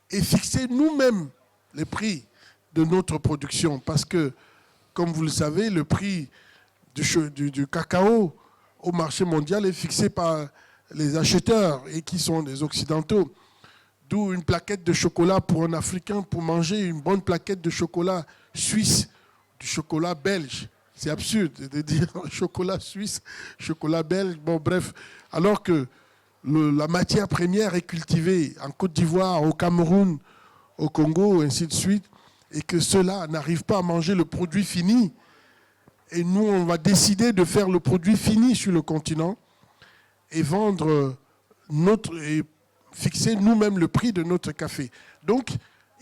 Speaker 2: et fixer nous-mêmes les prix de notre production. Parce que, comme vous le savez, le prix du cacao au marché mondial est fixé par les acheteurs et qui sont des Occidentaux. D'où une plaquette de chocolat pour un Africain, pour manger une bonne plaquette de chocolat suisse, du chocolat belge. C'est absurde de dire chocolat suisse, chocolat belge, bon bref. Alors que la matière première est cultivée en Côte d'Ivoire, au Cameroun, au Congo, ainsi de suite, et que ceux-là n'arrivent pas à manger le produit fini. Et nous, on va décider de faire le produit fini sur le continent et vendre et fixer nous-mêmes le prix de notre café. Donc,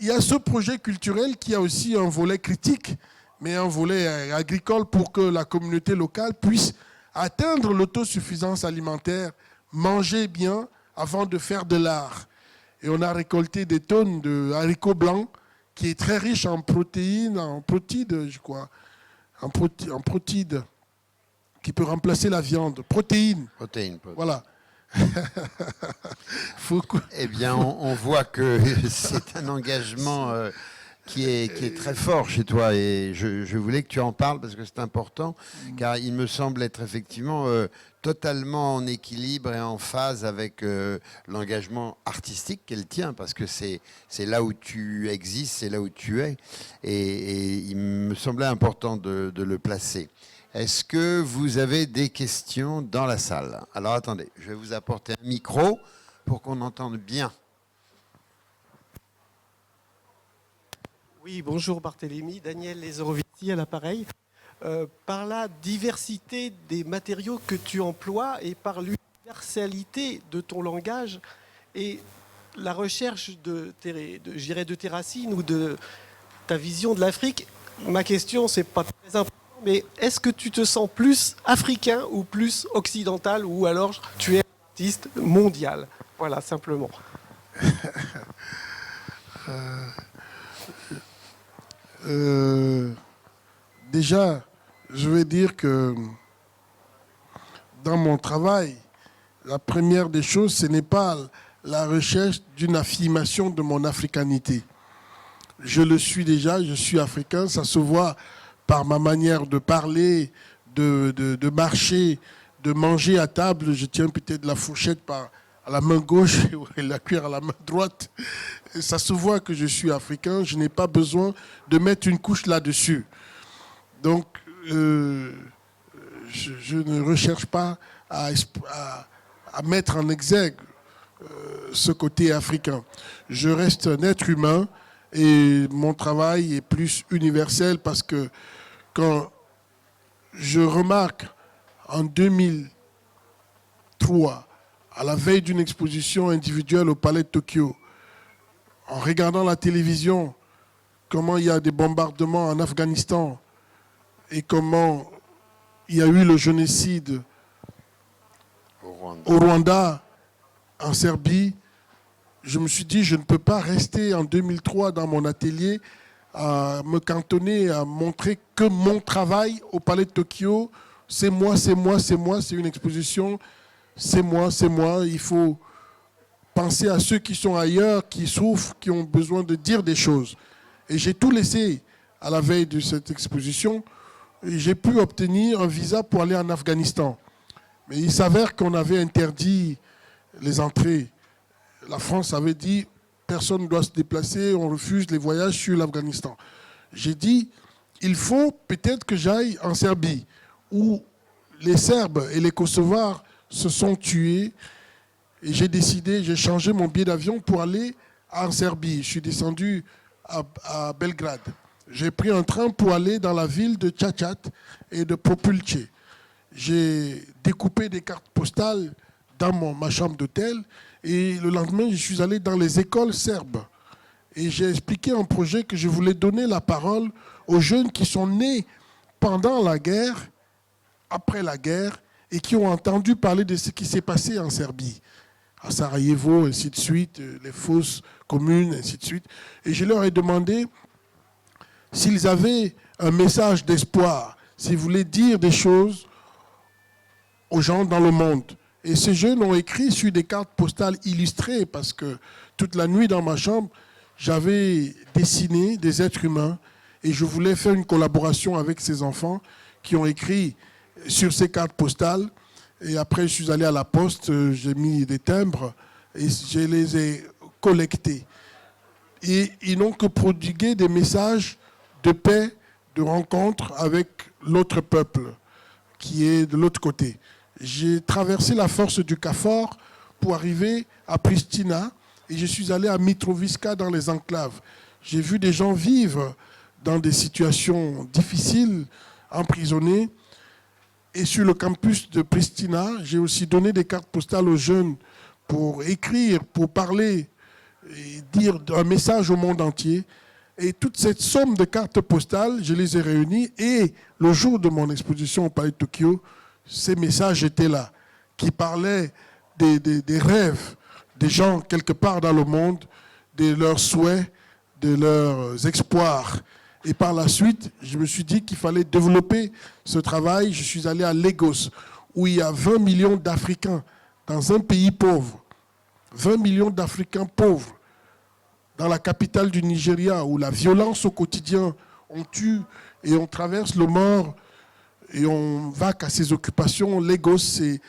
Speaker 2: il y a ce projet culturel qui a aussi un volet critique, mais un volet agricole pour que la communauté locale puisse atteindre l'autosuffisance alimentaire, manger bien avant de faire de l'art. Et on a récolté des tonnes de haricots blancs qui est très riche en protéines, en protides, je crois, en protides, qui peut remplacer la viande. Protéines.
Speaker 1: Protéines.
Speaker 2: Voilà.
Speaker 1: Eh bien, on voit que c'est un engagement qui est très fort chez toi et je voulais que tu en parles parce que c'est important, car il me semble être effectivement totalement en équilibre et en phase avec l'engagement artistique qu'elle tient, parce que c'est là où tu existes, c'est là où tu es, et il me semblait important de le placer. Est-ce que vous avez des questions dans la salle? Alors attendez, je vais vous apporter un micro pour qu'on entende bien.
Speaker 3: Oui, bonjour Barthélémy, Daniel Lezorovitzi à l'appareil. Par la diversité des matériaux que tu emploies et par l'universalité de ton langage et la recherche de tes racines ou de ta vision de l'Afrique, ma question, c'est pas très important, mais est-ce que tu te sens plus africain ou plus occidental ou alors tu es un artiste mondial? Voilà, simplement.
Speaker 2: Déjà, je vais dire que dans mon travail, la première des choses, ce n'est pas la recherche d'une affirmation de mon africanité. Je le suis déjà, je suis africain, ça se voit par ma manière de parler, de marcher, de manger à table. Je tiens peut-être la fourchette à la main gauche et la cuillère à la main droite. Et ça se voit que je suis africain, je n'ai pas besoin de mettre une couche là-dessus. Donc, je ne recherche pas à mettre en exergue ce côté africain. Je reste un être humain et mon travail est plus universel parce que quand je remarque en 2003, à la veille d'une exposition individuelle au Palais de Tokyo, en regardant la télévision, comment il y a des bombardements en Afghanistan et comment il y a eu le génocide au Rwanda, en Serbie, je me suis dit, je ne peux pas rester en 2003 dans mon atelier à me cantonner, à montrer que mon travail au Palais de Tokyo, c'est moi, c'est moi, c'est moi, c'est une exposition, c'est moi, c'est moi. Il faut penser à ceux qui sont ailleurs, qui souffrent, qui ont besoin de dire des choses. Et j'ai tout laissé à la veille de cette exposition. Et j'ai pu obtenir un visa pour aller en Afghanistan. Mais il s'avère qu'on avait interdit les entrées. La France avait dit, personne ne doit se déplacer, on refuse les voyages sur l'Afghanistan. J'ai dit, il faut peut-être que j'aille en Serbie, où les Serbes et les Kosovars se sont tués. Et j'ai décidé, j'ai changé mon billet d'avion pour aller en Serbie. Je suis descendu à Belgrade. J'ai pris un train pour aller dans la ville de Tchatchat et de Populce. J'ai découpé des cartes postales dans ma chambre d'hôtel et le lendemain, je suis allé dans les écoles serbes. Et j'ai expliqué un projet que je voulais donner la parole aux jeunes qui sont nés pendant la guerre, après la guerre, et qui ont entendu parler de ce qui s'est passé en Serbie, à Sarajevo, ainsi de suite, les fosses communes, ainsi de suite. Et je leur ai demandé s'ils avaient un message d'espoir, s'ils voulaient dire des choses aux gens dans le monde. Et ces jeunes ont écrit sur des cartes postales illustrées parce que toute la nuit dans ma chambre, j'avais dessiné des êtres humains et je voulais faire une collaboration avec ces enfants qui ont écrit sur ces cartes postales. Et après, je suis allé à la poste, j'ai mis des timbres et je les ai collectés. Et ils n'ont que prodigué des messages de paix, de rencontre avec l'autre peuple qui est de l'autre côté. J'ai traversé la force du KFOR pour arriver à Pristina et je suis allé à Mitrovica dans les enclaves. J'ai vu des gens vivre dans des situations difficiles, emprisonnés. Et sur le campus de Pristina, j'ai aussi donné des cartes postales aux jeunes pour écrire, pour parler et dire un message au monde entier. Et toute cette somme de cartes postales, je les ai réunies et le jour de mon exposition au Palais de Tokyo, ces messages étaient là, qui parlaient des rêves des gens quelque part dans le monde, de leurs souhaits, de leurs espoirs. Et par la suite, je me suis dit qu'il fallait développer ce travail. Je suis allé à Lagos, où il y a 20 millions d'Africains dans un pays pauvre. 20 millions d'Africains pauvres. Dans la capitale du Nigeria, où la violence au quotidien, on tue et on traverse le mort et on va qu'à ses occupations. Lagos, c'est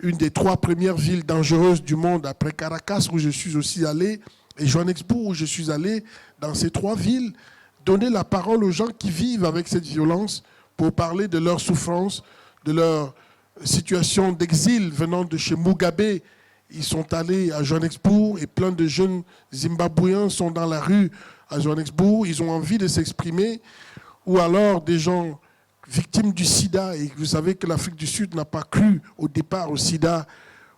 Speaker 2: une des 3 premières villes dangereuses du monde, après Caracas, où je suis aussi allé, et Johannesburg, où je suis allé. Dans ces 3 villes, donner la parole aux gens qui vivent avec cette violence pour parler de leur souffrance, de leur situation d'exil venant de chez Mugabe. Ils sont allés à Johannesburg et plein de jeunes Zimbabwéens sont dans la rue à Johannesburg. Ils ont envie de s'exprimer. Ou alors des gens victimes du sida, et vous savez que l'Afrique du Sud n'a pas cru au départ au sida.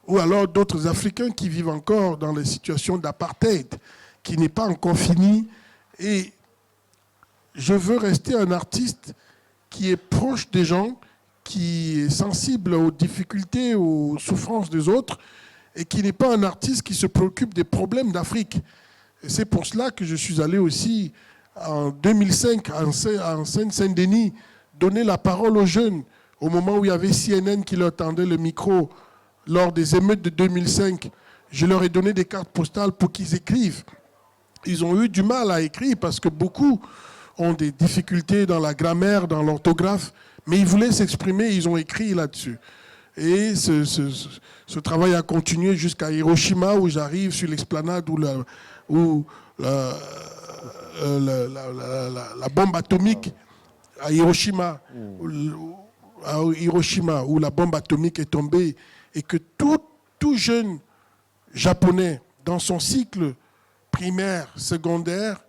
Speaker 2: Ou alors d'autres Africains qui vivent encore dans les situations d'apartheid, qui n'est pas encore fini. Et je veux rester un artiste qui est proche des gens, qui est sensible aux difficultés, aux souffrances des autres, et qui n'est pas un artiste qui se préoccupe des problèmes d'Afrique. Et c'est pour cela que je suis allé aussi, en 2005, en Seine-Saint-Denis, donner la parole aux jeunes, au moment où il y avait CNN qui leur tendait le micro, lors des émeutes de 2005. Je leur ai donné des cartes postales pour qu'ils écrivent. Ils ont eu du mal à écrire parce que beaucoup ont des difficultés dans la grammaire, dans l'orthographe, mais ils voulaient s'exprimer, ils ont écrit là-dessus. Et ce travail a continué jusqu'à Hiroshima, où j'arrive sur l'explanade où la bombe atomique à Hiroshima, où la bombe atomique est tombée, et que tout jeune japonais, dans son cycle primaire, secondaire,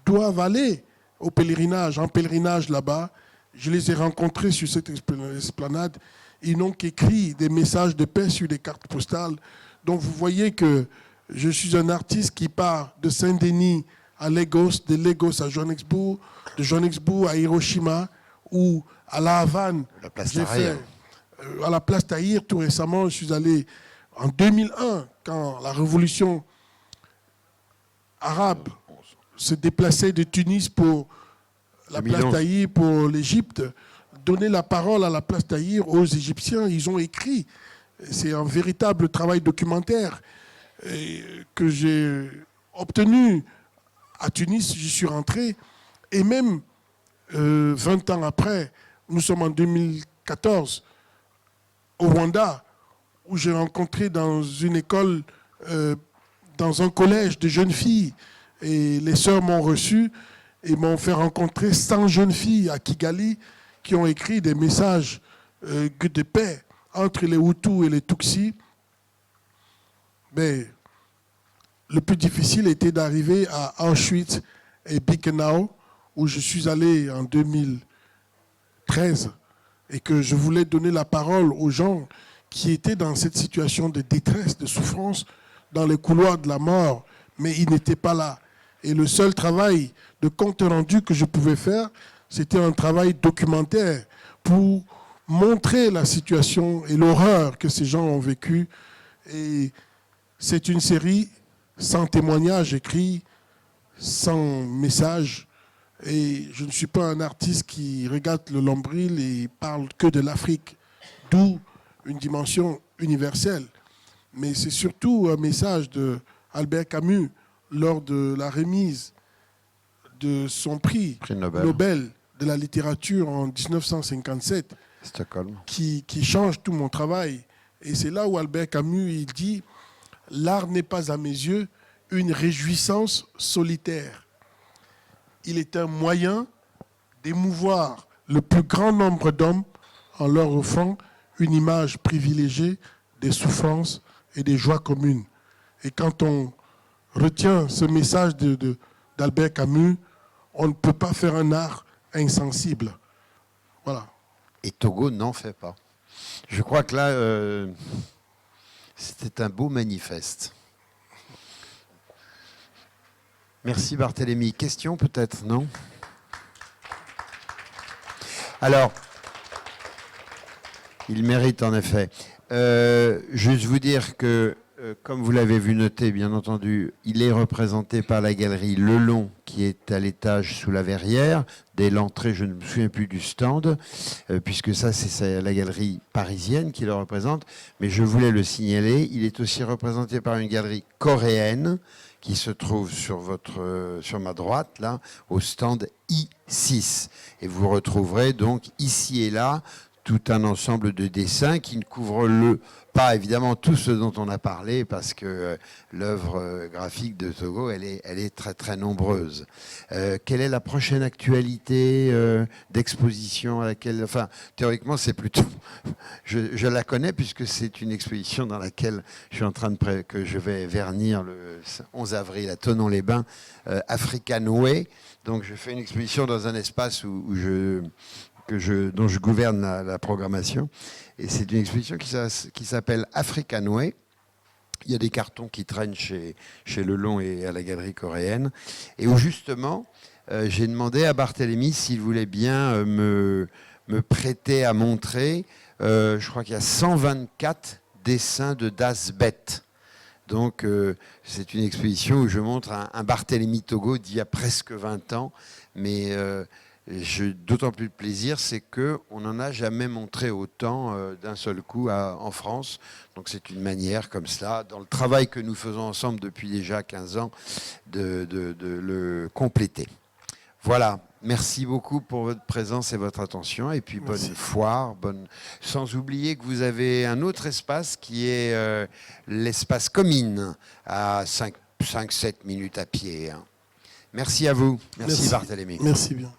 Speaker 2: doivent aller en pèlerinage là-bas. Je les ai rencontrés sur cette esplanade. Ils n'ont qu'écrit des messages de paix sur des cartes postales. Donc vous voyez que je suis un artiste qui part de Saint-Denis à Lagos, de Lagos à Johannesburg, de Johannesburg à Hiroshima, ou à La Havane. J'ai fait à la place Tahrir. Tout récemment, je suis allé en 2001, quand la révolution arabe se déplaçait de Tunis pour la place Tahrir, pour l'Égypte, donner la parole à la place Tahrir aux Égyptiens. Ils ont écrit. C'est un véritable travail documentaire que j'ai obtenu à Tunis. J'y suis rentré. Et même 20 ans après, nous sommes en 2014, au Rwanda, où j'ai rencontré dans une école, dans un collège de jeunes filles. Et les sœurs m'ont reçu et m'ont fait rencontrer 100 jeunes filles à Kigali qui ont écrit des messages de paix entre les Hutus et les Tutsis. Mais le plus difficile était d'arriver à Auschwitz et Birkenau, où je suis allé en 2013, et que je voulais donner la parole aux gens qui étaient dans cette situation de détresse, de souffrance, dans les couloirs de la mort, mais ils n'étaient pas là. Et le seul travail de compte rendu que je pouvais faire, c'était un travail documentaire pour montrer la situation et l'horreur que ces gens ont vécue. Et c'est une série sans témoignage écrit, sans message. Et je ne suis pas un artiste qui regarde le nombril et parle que de l'Afrique, d'où une dimension universelle. Mais c'est surtout un message d'Albert Camus lors de la remise de son prix Nobel de la littérature en 1957,
Speaker 1: Stockholm,
Speaker 2: qui change tout mon travail. Et c'est là où Albert Camus il dit « L'art n'est pas à mes yeux une réjouissance solitaire. Il est un moyen d'émouvoir le plus grand nombre d'hommes en leur offrant une image privilégiée des souffrances et des joies communes. » Et quand on retient ce message d'Albert Camus, on ne peut pas faire un art insensible. Voilà.
Speaker 1: Et Togo n'en fait pas. Je crois que là, c'était un beau manifeste. Merci Barthélémy. Question peut-être, non? Alors, il mérite en effet. Juste vous dire que, comme vous l'avez vu noter, bien entendu, il est représenté par la galerie Le Long, qui est à l'étage sous la verrière. Dès l'entrée, je ne me souviens plus du stand, puisque ça, c'est la galerie parisienne qui le représente. Mais je voulais le signaler, il est aussi représenté par une galerie coréenne, qui se trouve sur ma droite, là, au stand I6. Et vous retrouverez donc ici et là tout un ensemble de dessins qui ne couvrent pas évidemment tout ce dont on a parlé, parce que l'œuvre graphique de Togo, elle est très très nombreuse. Quelle est la prochaine actualité d'exposition à laquelle, enfin théoriquement c'est plutôt, je la connais puisque c'est une exposition dans laquelle je suis en train que je vais vernir le 11 avril à Thonon-les-Bains, African Way. Donc je fais une exposition dans un espace dont je gouverne la programmation. Et c'est une exposition qui s'appelle African Way. Il y a des cartons qui traînent chez Lelon et à la Galerie Coréenne. Et où justement, j'ai demandé à Barthélemy s'il voulait bien me prêter à montrer, je crois qu'il y a 124 dessins de Das Bet. Donc c'est une exposition où je montre un Barthélemy Togo d'il y a presque 20 ans. Mais j'ai d'autant plus de plaisir, c'est qu'on n'en a jamais montré autant d'un seul coup en France. Donc c'est une manière comme cela, dans le travail que nous faisons ensemble depuis déjà 15 ans, de le compléter. Voilà, merci beaucoup pour votre présence et votre attention. Et puis bonne foire, sans oublier que vous avez un autre espace qui est l'espace Comines, à 5-7 minutes à pied. Merci à vous. Merci Barthélemy.
Speaker 2: Merci bien.